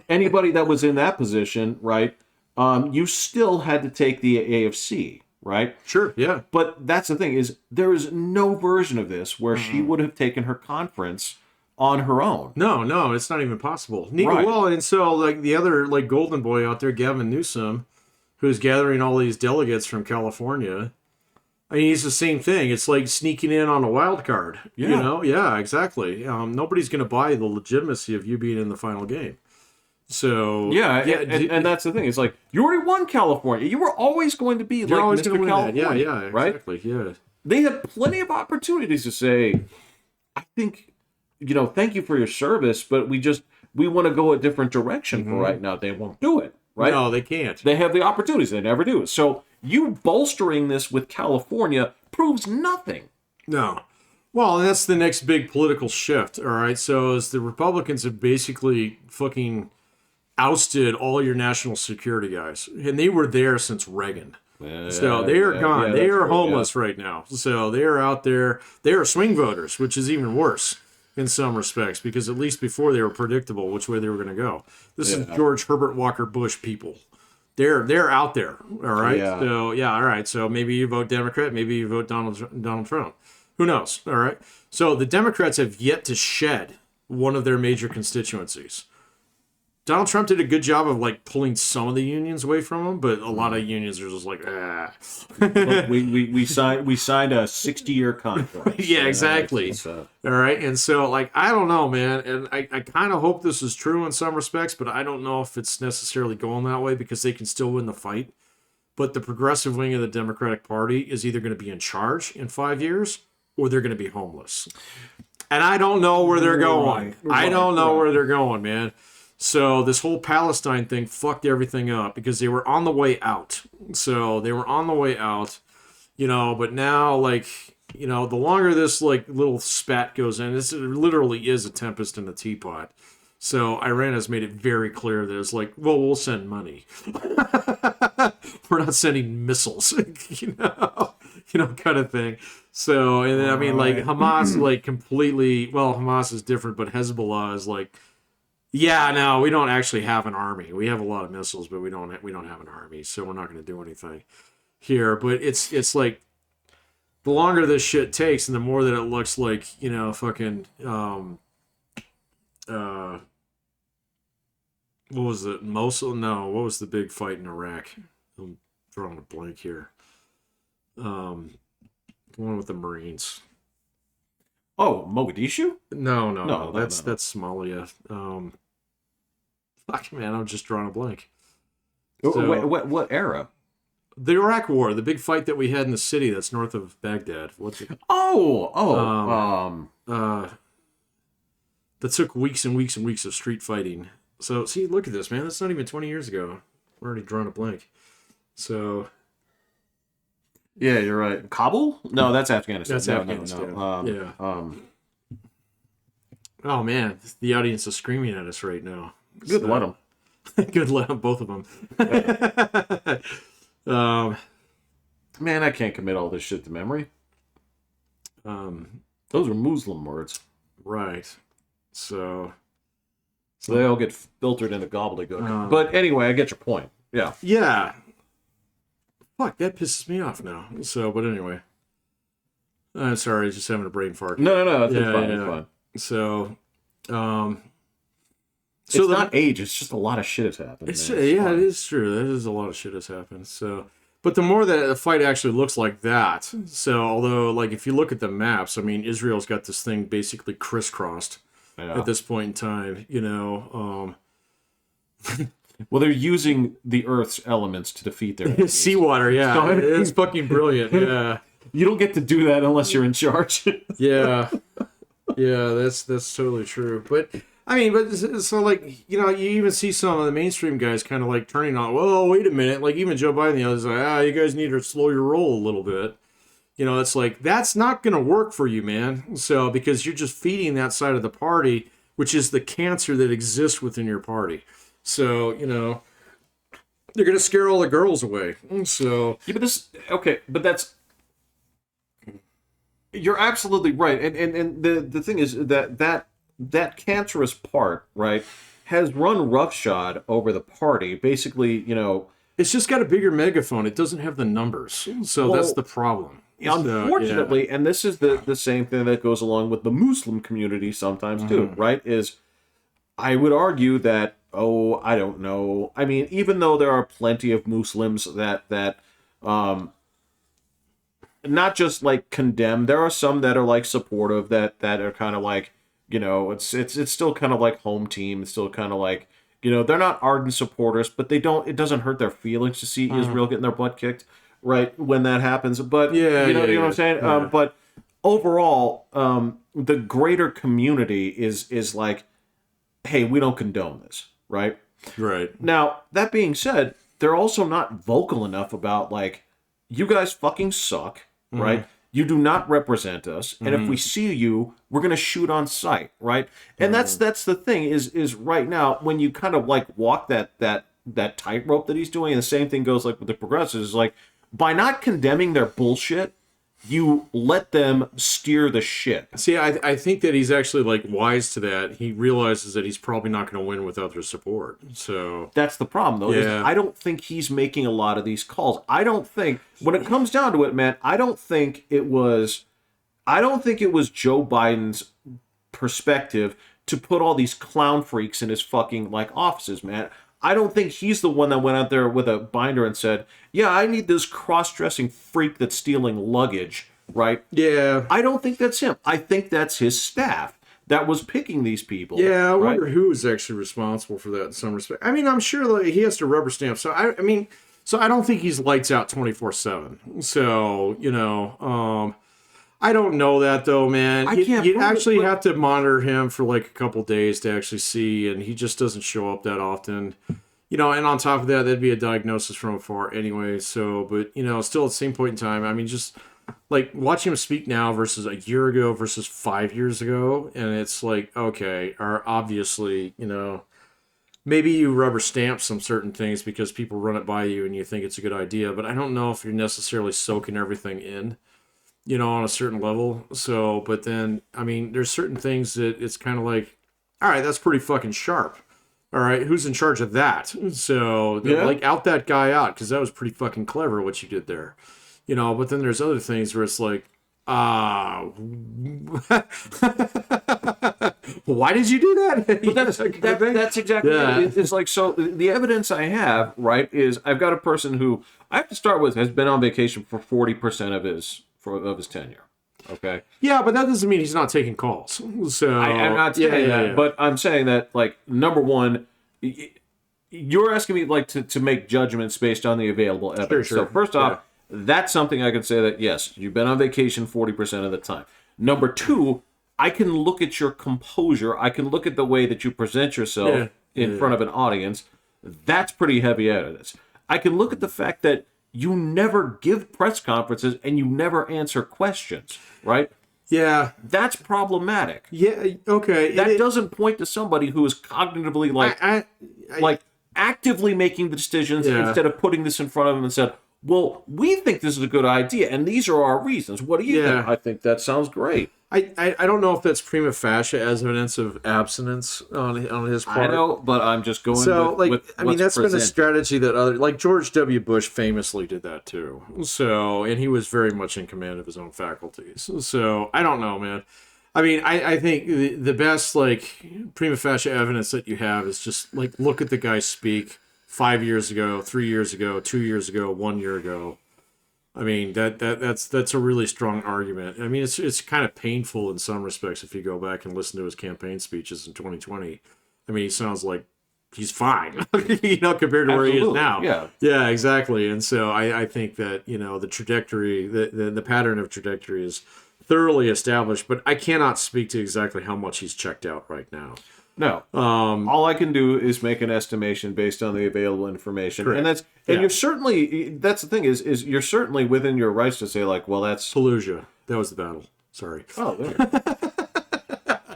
anybody that was in that position, right, you still had to take the AFC, right? Sure, yeah. But that's the thing, is there is no version of this where she would have taken her conference on her own. No, it's not even possible. Right. Well, and so like the other like golden boy out there, Gavin Newsom, who's gathering all these delegates from California. I mean, he's the same thing. It's like sneaking in on a wild card. Yeah. You know? Yeah, exactly. Nobody's going to buy the legitimacy of you being in the final game. So and that's the thing. It's like, you already won California. You were always going to be you're like always Mr. going to win California. that. Yeah, exactly. Right? Yeah. They had plenty of opportunities to say, I think, you know, thank you for your service, but we want to go a different direction for right now. They won't do it. Right? No, they can't. They have the opportunities. They never do. So you bolstering this with California proves nothing. No. Well, and that's the next big political shift, all right? So as the Republicans have basically fucking ousted all your national security guys, and they were there since Reagan. So they are gone. Yeah, they are homeless right now. So they are out there. They are swing voters, which is even worse in some respects, because at least before they were predictable which way they were going to go. This is George Herbert Walker Bush people. They're out there, all right? Yeah. So, yeah, all right. So maybe you vote Democrat, maybe you vote Donald Trump. Who knows, all right? So the Democrats have yet to shed one of their major constituencies. Donald Trump did a good job of like pulling some of the unions away from him, but a lot of unions are just like, ah. Look, we signed a 60-year contract. Yeah, exactly. All right, and so like I don't know, man, and I kind of hope this is true in some respects, but I don't know if it's necessarily going that way because they can still win the fight. But the progressive wing of the Democratic Party is either going to be in charge in 5 years or they're going to be homeless. And I don't know where they're going. I don't know where they're going, man. So this whole Palestine thing fucked everything up because they were on the way out. So they were on the way out, but now like, the longer this like little spat goes in, this literally is a tempest in a teapot. So Iran has made it very clear that it's like, well, we'll send money. We're not sending missiles, kind of thing. So, and then, I mean, like Hamas, like completely, well, Hamas is different, but Hezbollah is like, yeah, no, we don't actually have an army. We have a lot of missiles, but we don't have an army, so we're not going to do anything here. But it's like the longer this shit takes, and the more that it looks like fucking what was it? Mosul? No, what was the big fight in Iraq? I'm drawing a blank here. The one with the Marines. Oh, Mogadishu? No. That's Somalia. Fuck, man, I'm just drawing a blank. So, what era? The Iraq War, the big fight that we had in the city that's north of Baghdad. What's it? That took weeks and weeks and weeks of street fighting. So, see, look at this, man. That's not even 20 years ago. We're already drawing a blank. So... Yeah, you're right. Kabul? No, that's Afghanistan. That's Afghanistan. Yeah. Oh, man. The audience is screaming at us right now. Good, let them. Good, let them, both of them. Man, I can't commit all this shit to memory. Those are Muslim words. Right. So they all get filtered into gobbledygook. But anyway, I get your point. Yeah. Yeah. Fuck, that pisses me off now. So, but anyway. I'm sorry, just having a brain fart. No, it's fine. So, it's not age, it's just a lot of shit has happened. It is true. That is a lot of shit has happened. So, but the more that the fight actually looks like that, so although, like, if you look at the maps, I mean, Israel's got this thing basically crisscrossed at this point in time, Well, they're using the Earth's elements to defeat their enemies. Seawater, yeah. So, it's fucking brilliant, yeah. You don't get to do that unless you're in charge. Yeah, that's totally true. But I mean, so like you even see some of the mainstream guys kind of like turning on. Well, wait a minute. Like even Joe Biden, the others like, you guys need to slow your roll a little bit. It's like that's not going to work for you, man. So because you're just feeding that side of the party, which is the cancer that exists within your party. So they're going to scare all the girls away. So yeah, but that's. You're absolutely right, and the thing is that cancerous part, right, has run roughshod over the party. Basically, it's just got a bigger megaphone. It doesn't have the numbers, so that's the problem. Unfortunately, and this is the same thing that goes along with the Muslim community sometimes too, right? Is I would argue that I don't know. I mean, even though there are plenty of Muslims that not just like condemn. There are some that are like supportive that are kind of like it's still kind of like home team. It's still kind of like they're not ardent supporters, but it doesn't hurt their feelings to see Israel getting their butt kicked right when that happens. But you know what I'm saying. Yeah. But overall, the greater community is like, hey, we don't condone this, right? Right. Now that being said, they're also not vocal enough about like, you guys fucking suck. Right? You do not represent us, and if we see you, we're gonna shoot on sight, right? And that's the thing is right now when you kind of like walk that tightrope that he's doing, and the same thing goes like with the progressives, is like by not condemning their bullshit, you let them steer the ship. See, I think that he's actually like wise to that. He realizes that he's probably not going to win without their support. So that's the problem, though. Yeah. Is I don't think he's making a lot of these calls. I don't think when it comes down to it, man. I don't think it was Joe Biden's perspective to put all these clown freaks in his fucking like offices, man. I don't think he's the one that went out there with a binder and said, yeah, I need this cross-dressing freak that's stealing luggage, right? Yeah. I don't think that's him. I think that's his staff that was picking these people. Yeah, I right? wonder who is actually responsible for that in some respect. I mean, I'm sure like, he has to rubber stamp. So, I mean, so I don't think he's lights out 24/7. So, I don't know that though, man. You'd actually have to monitor him for like a couple days to actually see, and he just doesn't show up that often. And on top of that, that'd be a diagnosis from afar anyway. So, but still at the same point in time, I mean, just like watching him speak now versus a year ago versus 5 years ago, and it's like, okay, or obviously, maybe you rubber stamp some certain things because people run it by you and you think it's a good idea, but I don't know if you're necessarily soaking everything in. On a certain level. So, but then, I mean, there's certain things that it's kind of like, all right, that's pretty fucking sharp. All right, who's in charge of that? So, like, out that guy out, because that was pretty fucking clever what you did there. But then there's other things where it's like, why did you do that? But that's exactly it. It's like, so the evidence I have, right, is I've got a person who I have to start with has been on vacation for 40% of his tenure. Okay. Yeah, but that doesn't mean he's not taking calls. So I'm not saying that, but I'm saying that, like, number one, you're asking me like to make judgments based on the available evidence. Sure. So first off, that's something I can say that yes, you've been on vacation 40% of the time. Number two, I can look at your composure. I can look at the way that you present yourself in front of an audience. That's pretty heavy evidence. I can look at the fact that you never give press conferences and you never answer questions, right? Yeah. That's problematic. Yeah, okay. That doesn't point to somebody who is cognitively like actively making the decisions instead of putting this in front of them and said, well, we think this is a good idea and these are our reasons. What do you think? I think that sounds great. I don't know if that's prima facie as evidence of abstinence on his part. I know, but I'm just going with I mean, that's been a strategy that like George W. Bush famously did that too. So, and he was very much in command of his own faculties. So, I don't know, man. I mean, I think the best, like, prima facie evidence that you have is just, like, look at the guy speak 5 years ago, 3 years ago, 2 years ago, 1 year ago. I mean, that's a really strong argument. I mean, it's kind of painful in some respects if you go back and listen to his campaign speeches in 2020. I mean, he sounds like he's fine, compared to where he is now. Yeah, exactly. And so I think that, the trajectory, the pattern of trajectory is thoroughly established, but I cannot speak to exactly how much he's checked out right now. No. All I can do is make an estimation based on the available information. Correct. And you're certainly, that's the thing is you're certainly within your rights to say, like, well, that's Fallujah. That was the battle. Sorry. Oh, there.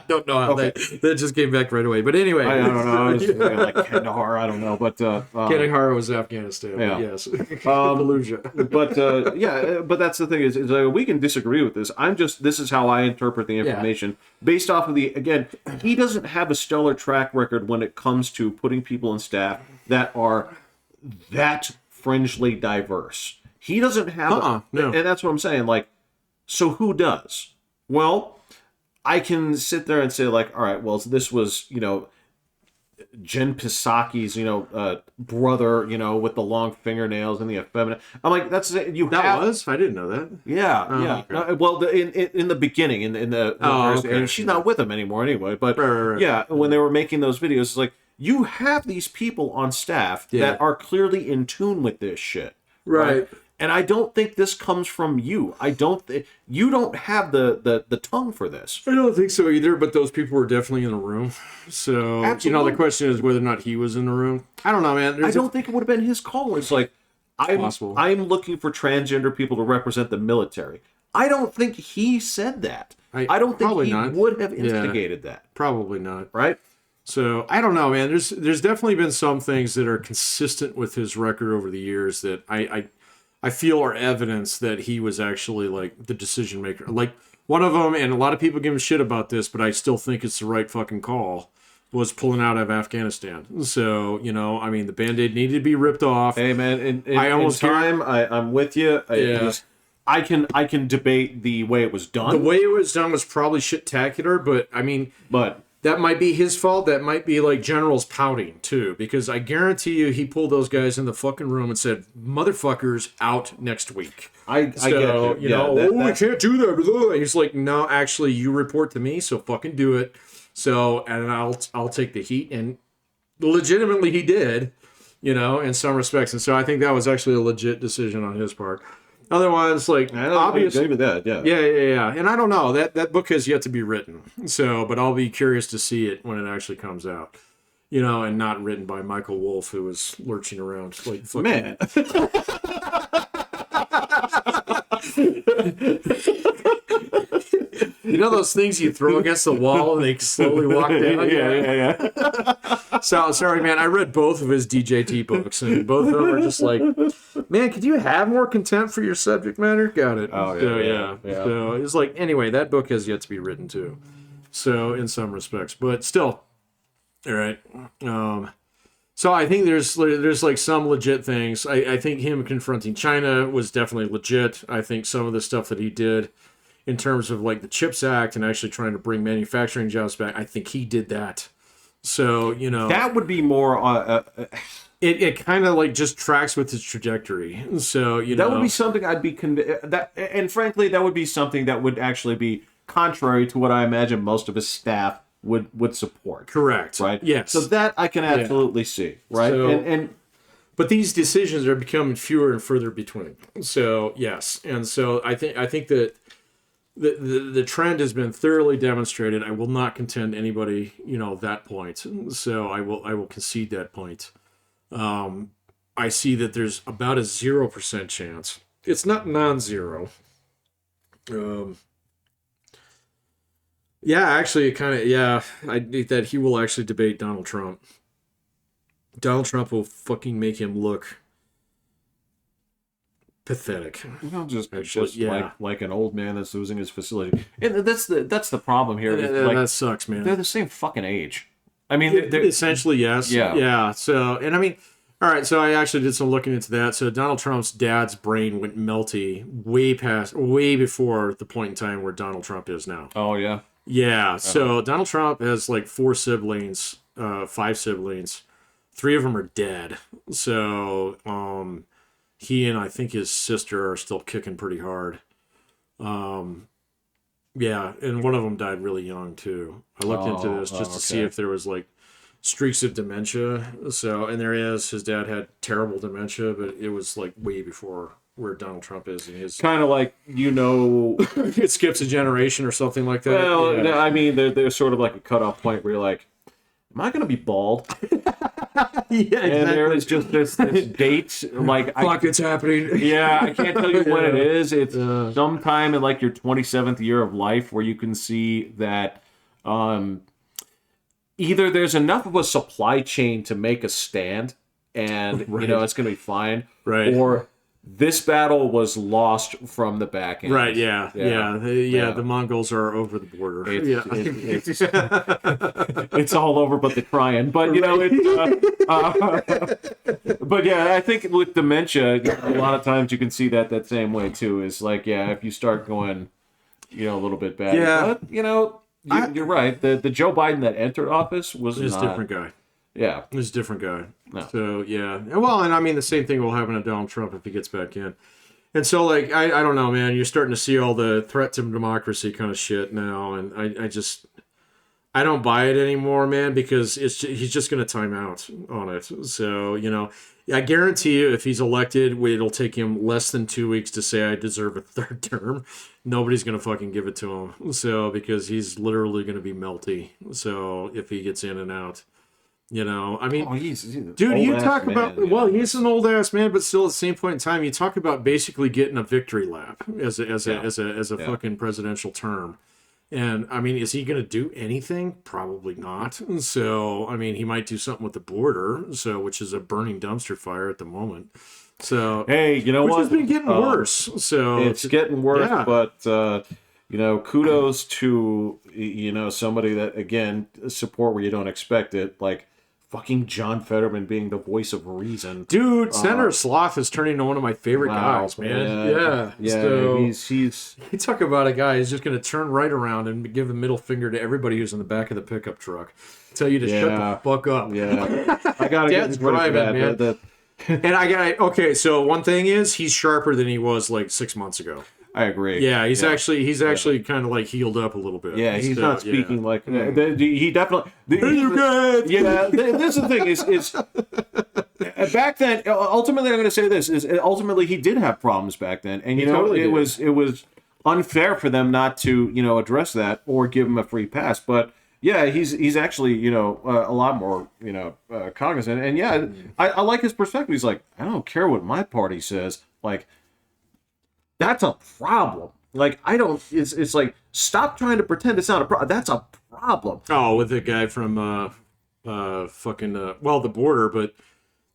Don't know how that just came back right away. But anyway. I don't know. I was thinking like Kandahar. I don't know. But Kandahar was Afghanistan. Yeah. Yes. Fallujah. But that's the thing is we can disagree with this. This is how I interpret the information based off of again, he doesn't have a stellar track record when it comes to putting people in staff that are that fringely diverse. He doesn't have no. And that's what I'm saying. Like, so who does? Well, I can sit there and say, like, all right, well, this was, Jen Psaki's, brother, with the long fingernails and the effeminate. I'm like, that's it. I didn't know that. Yeah, yeah. Okay. No, well, in the beginning, in the and she's not with him anymore anyway. But right. When they were making those videos, it's like you have these people on staff that are clearly in tune with this shit, right? And I don't think this comes from you. You don't have the tongue for this. I don't think so either, but those people were definitely in the room. So, Absolutely. The question is whether or not he was in the room. I don't know, man. I don't think it would have been his call. It's like, I'm looking for transgender people to represent the military. I don't think he said that. I don't think he would have instigated that. Probably not. Right? So, I don't know, man. There's definitely been some things that are consistent with his record over the years that I feel are evidence that he was actually like the decision maker. Like one of them, and a lot of people give him shit about this, but I still think it's the right fucking call, was pulling out of Afghanistan. So, I mean, the Band-Aid needed to be ripped off. Hey, man, I'm with you. I can debate the way it was done. The way it was done was probably shit-tacular, but I mean... But that might be his fault. That might be like generals pouting too, because I guarantee you he pulled those guys in the fucking room and said, "Motherfuckers, out next week." I get you. You know, we can't do that. He's like, no, actually, you report to me, so fucking do it. So, and I'll take the heat, and legitimately he did, you know, in some respects. And so I think that was actually a legit decision on his part. Otherwise, like, obviously, maybe that, yeah. Yeah. And I don't know, that book has yet to be written. So, but I'll be curious to see it when it actually comes out, you know, and not written by Michael Wolff, who was lurching around like fucking. Man. You know those things you throw against the wall and they slowly walk down? Yeah. So sorry, man. I read both of his DJT books, and both of them are just like, man, could you have more contempt for your subject matter? Got it. Oh, So, yeah. So it's like, anyway, that book has yet to be written too. So in some respects, but still, all right. So I think there's like some legit things. I think him confronting China was definitely legit. I think some of the stuff that he did in terms of like the CHIPS Act and actually trying to bring manufacturing jobs back, I think he did that. So, you know, that would be more it kind of like just tracks with his trajectory. So, you know, that would be something I'd be and frankly, that would be something that would actually be contrary to what I imagine most of his staff would support. Correct. Right? Yes. So that I can absolutely see, right? So, and but these decisions are becoming fewer and further between. So, yes. And so I think that the trend has been thoroughly demonstrated. I will not contend anybody, you know, that point. So I will concede that point. I see that there's about a 0% chance. It's not non-zero. Yeah, actually, I think that he will actually debate Donald Trump. Donald Trump will fucking make him look pathetic. You know, just yeah. like an old man that's losing his facility. And that's the problem here. Like, that sucks, man. They're the same fucking age. I mean, they're essentially, yes. Yeah. So, and I mean, all right. So I actually did some looking into that. So Donald Trump's dad's brain went melty way before the point in time where Donald Trump is now. Oh yeah. Yeah. So Donald Trump has like 5 siblings. 3 of them are dead. So, he and I think his sister are still kicking pretty hard. Yeah, and one of them died really young too. I looked into this just to see if there was like streaks of dementia. So, and there is. His dad had terrible dementia, but it was like way before where Donald Trump is in his. Kind of like, you know, it skips a generation or something like that. Well, yeah. I mean, there's sort of like a cutoff point where you're like, am I going to be bald? Yeah, exactly. And there is just this date, like, fuck, it's happening. Yeah, I can't tell you when it is. It's sometime in like your 27th year of life where you can see that either there's enough of a supply chain to make a stand, and right. you know it's going to be fine, right? Or this battle was lost from the back end. Right, yeah. The Mongols are over the border. It's all over but the crying. But, you know, but yeah, I think with dementia, a lot of times you can see that same way, too. Is like, yeah, if you start going, you know, a little bit bad. Yeah. But, you know, you're right. The Joe Biden that entered office was a different guy. Yeah. He's a different guy. No. So, yeah. Well, and I mean, the same thing will happen to Donald Trump if he gets back in. And so, like, I don't know, man. You're starting to see all the threat to democracy kind of shit now. And I don't buy it anymore, man, because he's just going to time out on it. So, you know, I guarantee you if he's elected, it'll take him less than 2 weeks to say I deserve a 3rd term. Nobody's going to fucking give it to him. So, because he's literally going to be melty. So, if he gets in and out. You know, I mean, dude, you talk about, well, he's an old ass man, but still at the same point in time, you talk about basically getting a victory lap as a fucking presidential term. And I mean, is he going to do anything? Probably not. So, I mean, he might do something with the border, which is a burning dumpster fire at the moment. So, hey, you know what? Which has been getting worse. So it's getting worse, but you know, kudos to, you know, somebody that, again, support where you don't expect it, like fucking John Fetterman being the voice of reason. Dude, Senator Sloth is turning into one of my favorite guys, man. Yeah. So, he's you talk about a guy who's just going to turn right around and give a middle finger to everybody who's in the back of the pickup truck. Tell you to shut the fuck up. Yeah. I gotta Dad's get driving, man. And okay, so one thing is he's sharper than he was like 6 months ago. I agree. Yeah, he's actually kind of like healed up a little bit. Yeah, he's not speaking like he definitely. Yeah, this is the thing is back then. Ultimately, I'm going to say this is ultimately he did have problems back then, and it was unfair for them not to address that or give him a free pass. But yeah, he's actually a lot more cognizant, and yeah, I like his perspective. He's like, I don't care what my party says, like. That's a problem. Like, I don't... It's like, stop trying to pretend it's not a problem. That's a problem. Oh, with the guy from, the border, but...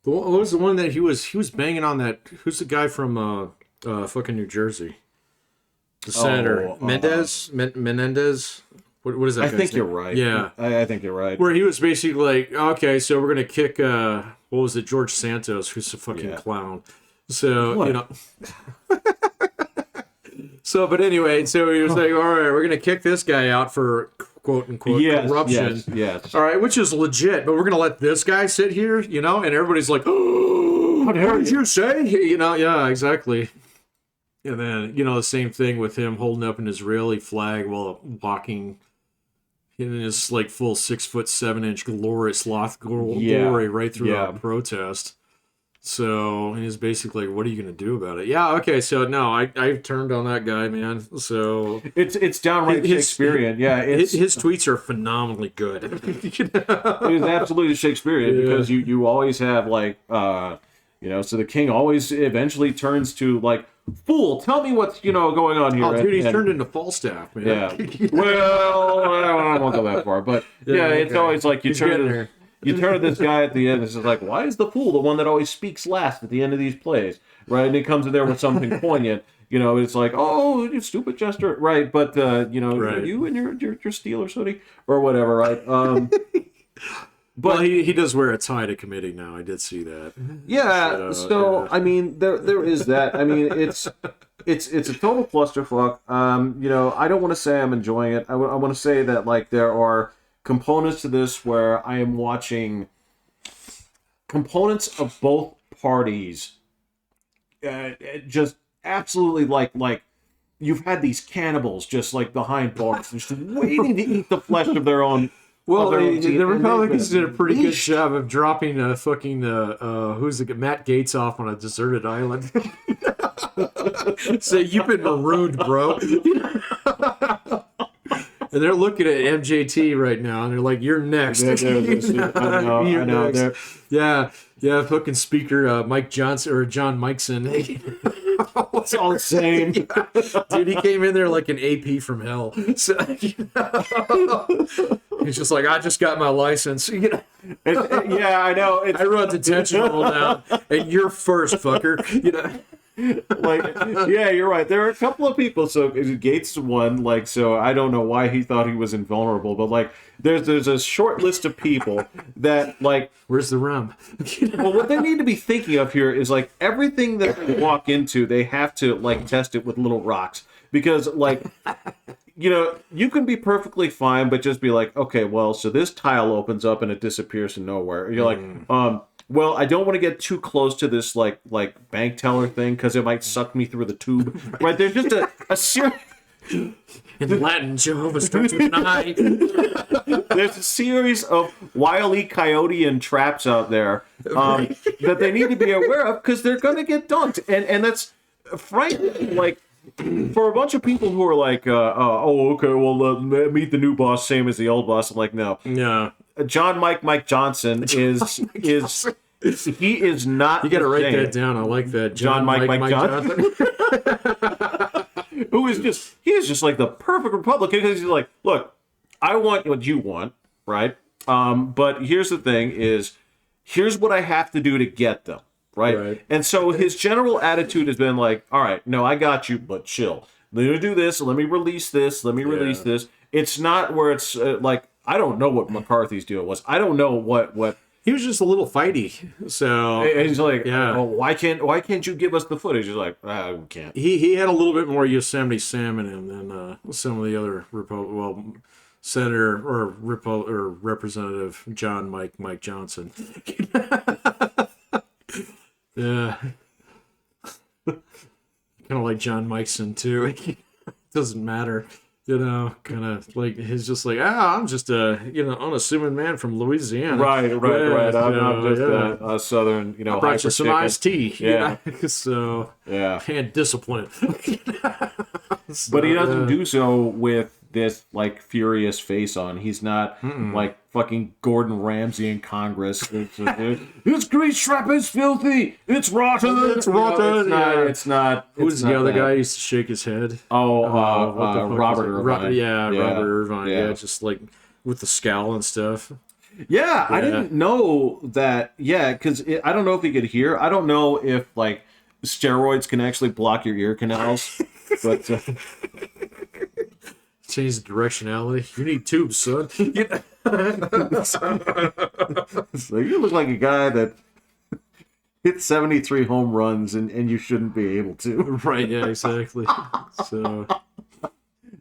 What was the one that he was banging on that... Who's the guy from, fucking New Jersey? The senator. Menendez? What is that? I think you're right. Yeah. I think you're right. Where he was basically like, okay, so we're going to kick, what was it, George Santos, who's a fucking clown. So, what? So, but anyway, so he was like, all right, we're going to kick this guy out for quote unquote corruption. Yes. All right, which is legit, but we're going to let this guy sit here, and everybody's like, oh, what did you say? Yeah, exactly. And then, the same thing with him holding up an Israeli flag while walking in his like full 6'7" glorious sloth glory right through a protest. So he's basically, what are you going to do about it? Yeah, okay, so no, I've turned on that guy, man. So it's downright Shakespearean. Yeah, his tweets are phenomenally good. It is absolutely Shakespearean because you always have like so the king always eventually turns to like, fool, tell me what's going on here. Oh, dude, he's turned into Falstaff, man. Yeah. Well, I won't go that far, but it's always like you turn to this guy at the end. It's just like, why is the fool the one that always speaks last at the end of these plays, right? And he comes in there with something poignant. It's like, oh, you stupid jester, right? But right. You and your Steelers hoodie or whatever, right? But he does wear a tie to committee now. I did see that. Yeah. So I mean, there is that. I mean, it's a total clusterfuck. I don't want to say I'm enjoying it. I want to say that like there are components to this where I am watching components of both parties just absolutely like you've had these cannibals just like behind bars just waiting to eat the flesh of their own. Well, the Republicans did a pretty good job of dropping fucking Matt Gaetz off on a deserted island. So you've been marooned, bro. And they're looking at MJT right now, and they're like, "You're next." I know. Next. Yeah, fucking Speaker Mike Johnson or John Mikeson. It's all the same. Dude, he came in there like an AP from hell. So, he's just like, I just got my license. Yeah, I know. I run detention roll now, and you're first, fucker. Like, yeah, you're right. There are a couple of people. So Gates won. Like, so I don't know why he thought he was invulnerable, but like, there's a short list of people that like. Where's the rum? Well, what they need to be thinking of here is like everything that they walk into, they have to like test it with little rocks because like. You can be perfectly fine, but just be like, okay, well, so this tile opens up and it disappears to nowhere. You're like, well, I don't want to get too close to this like bank teller thing because it might suck me through the tube. Right? There's just a series. In Latin, Jehovah starts with an I. There's a series of Wile E. Coyote and traps out there that they need to be aware of because they're going to get dunked, and that's frankly like. For a bunch of people who are like, okay, well, meet the new boss, same as the old boss. I'm like, no. Yeah. John Mike Johnson is he is not. You got to write that down. I like that. John Mike Johnson. Who is just like the perfect Republican because he's like, look, I want what you want, right? But here's the thing: here's what I have to do to get them. Right? And so his general attitude has been like, all right, no, I got you, but chill. Let me do this. Let me release this. Let me release this. It's not where it's like, I don't know what McCarthy's deal was. I don't know what He was just a little fighty. So And he's like, yeah. oh, why can't you give us the footage? He's like, we can't. He had a little bit more Yosemite Sam in him than some of the other Senator or Representative John Mike Johnson. Yeah, kind of like John Mikeson too. Doesn't matter, kind of like he's just like, I'm just a unassuming man from Louisiana. Right. I'm just yeah. a southern, I brought you some chicken. iced tea. Yeah. So Yeah. and discipline. But he doesn't do so with this like furious face on. He's not like fucking Gordon Ramsay in Congress. This grease trap is filthy. It's rotten. It's rotten. It's not. Who's the other guy who used to shake his head? Oh, What the fuck Robert is it? Irvine. Robert Irvine. Yeah. Yeah, just like with the scowl and stuff. Yeah, I didn't know that. Yeah, because I don't know if he could hear. I don't know if like steroids can actually block your ear canals. But change the directionality. You need tubes, son. so you look like a guy that hit 73 home runs and you shouldn't be able to. Right, yeah, exactly. So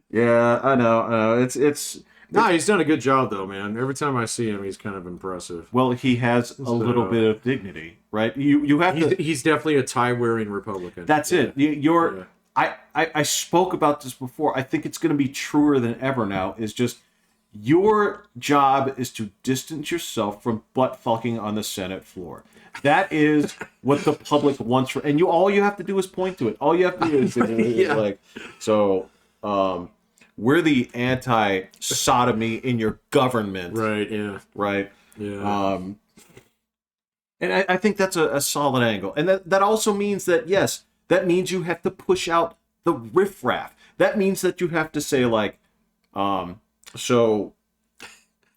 Yeah, I know. It's he's done a good job though, man. Every time I see him, he's kind of impressive. well, he has a little bit of dignity, right? You have to. He's definitely a tie-wearing Republican. That's it. You're. Yeah. I spoke about this before. I think it's going to be truer than ever now. Is just your job is to distance yourself from butt fucking on the Senate floor. That is what the public wants. And all you have to do is point to it. All you have to do is Yeah. like so. We're the anti-sodomy in your government, Right. Yeah. right? Yeah. And I think that's a solid angle. And that also means that, yes, that means you have to push out the riffraff. That means that you have to say, like, so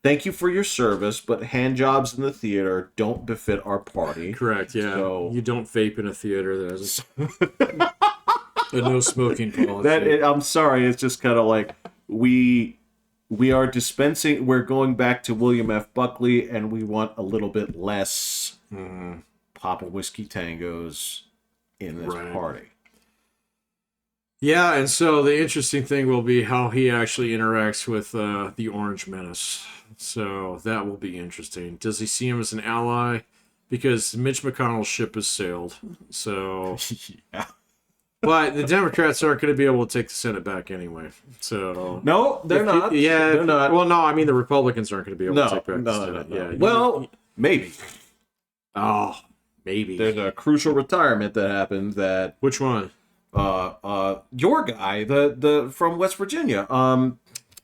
thank you for your service, but hand jobs in the theater don't befit our party. Correct. Yeah. So- You don't vape in a theater. There's a no smoking policy. I'm sorry, it's just kind of like we are dispensing. We're going back to William F. Buckley, and we want a little bit less Papa Whiskey Tangos in this Right. party. Yeah, and so the interesting thing will be how he actually interacts with the Orange Menace. So that will be interesting. Does he see him as an ally? Because Mitch McConnell's ship has sailed. So, Yeah. but the Democrats aren't going to be able to take the Senate back anyway. So No, they're not. Yeah, they're not. Well, no, I mean the Republicans aren't going to be able No, to take back the no, Senate. no. Yeah. Well, maybe. Oh, maybe. There's a crucial retirement that happened that Which one? your guy, the from West Virginia,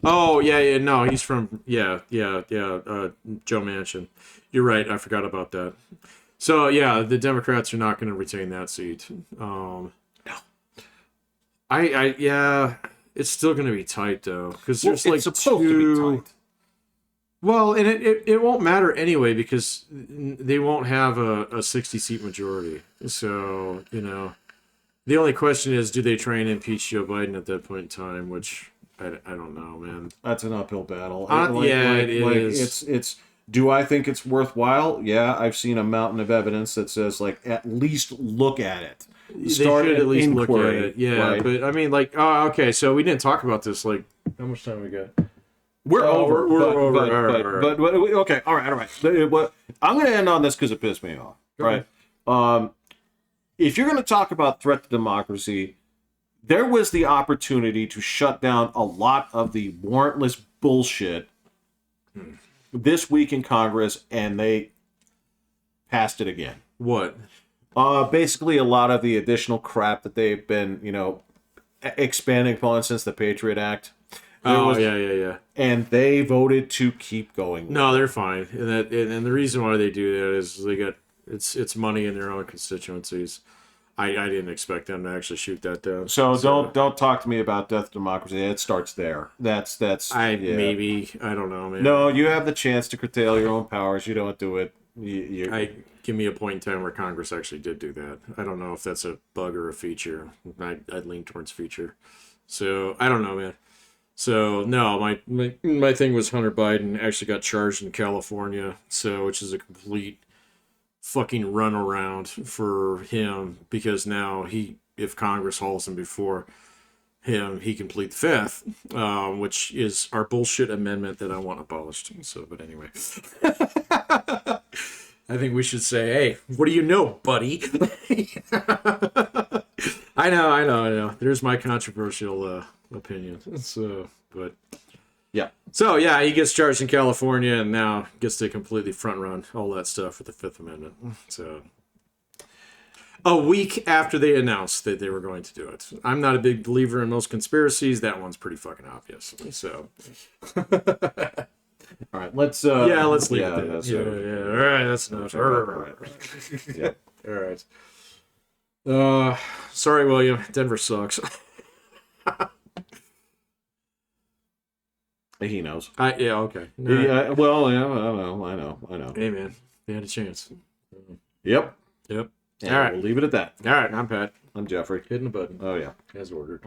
Oh, yeah, no, he's from, Joe Manchin. You're right, I forgot about that. So, yeah, the Democrats are not going to retain that seat. No. Yeah, it's still going to be tight, though, because there's it's like supposed to be tight. Well, and it won't matter anyway, because they won't have a 60-seat majority. So, the only question is, do they try and impeach Joe Biden at that point in time, which I don't know, man. That's an uphill battle. It is. It's. Do I think it's worthwhile? Yeah, I've seen a mountain of evidence that says like at least look at it. They should at least look at it. Yeah, right? but I mean, like, oh, okay, so we didn't talk about this. Like, how much time we got? We're over. We're but, over. But, All right, but, all right. but okay, all right. But I'm going to end on this because it pissed me off. Okay. Right. If you're going to talk about threat to democracy, there was the opportunity to shut down a lot of the warrantless bullshit this week in Congress, and they passed it again. What? Basically, a lot of the additional crap that they've been, expanding upon since the Patriot Act. Yeah. And they voted to keep going. No, they're fine, and the reason why they do that is they got it's money in their own constituencies. I didn't expect them to actually shoot that down. So don't talk to me about death of democracy. It starts there. That's Maybe I don't know, man. No, you have the chance to curtail your own powers. You don't do it. Give me a point in time where Congress actually did do that. I don't know if that's a bug or a feature. I'd lean towards feature. So I don't know, man. So no, my thing was Hunter Biden actually got charged in California, so which is a complete fucking runaround for him because now if Congress hauls him before him, he can plead the fifth, which is our bullshit amendment that I want abolished. So, but anyway, I think we should say, hey, what do you know, buddy? I know. There's my controversial opinion. So, but Yeah. so yeah, he gets charged in California and now gets to completely front run all that stuff with the Fifth Amendment. So a week after they announced that they were going to do it. I'm not a big believer in those conspiracies. That one's pretty fucking obvious. So All right, let's let's leave it there. that's Yeah. All right, that's enough. All right. Yeah. All right. Sorry, William. Denver sucks. He knows. Yeah, okay. Yeah, well, yeah, I know. Hey, man. They had a chance. Yep. Yep. And All right. we'll leave it at that. All right, I'm Pat. I'm Jeffrey. Hitting the button. Oh, yeah. As ordered.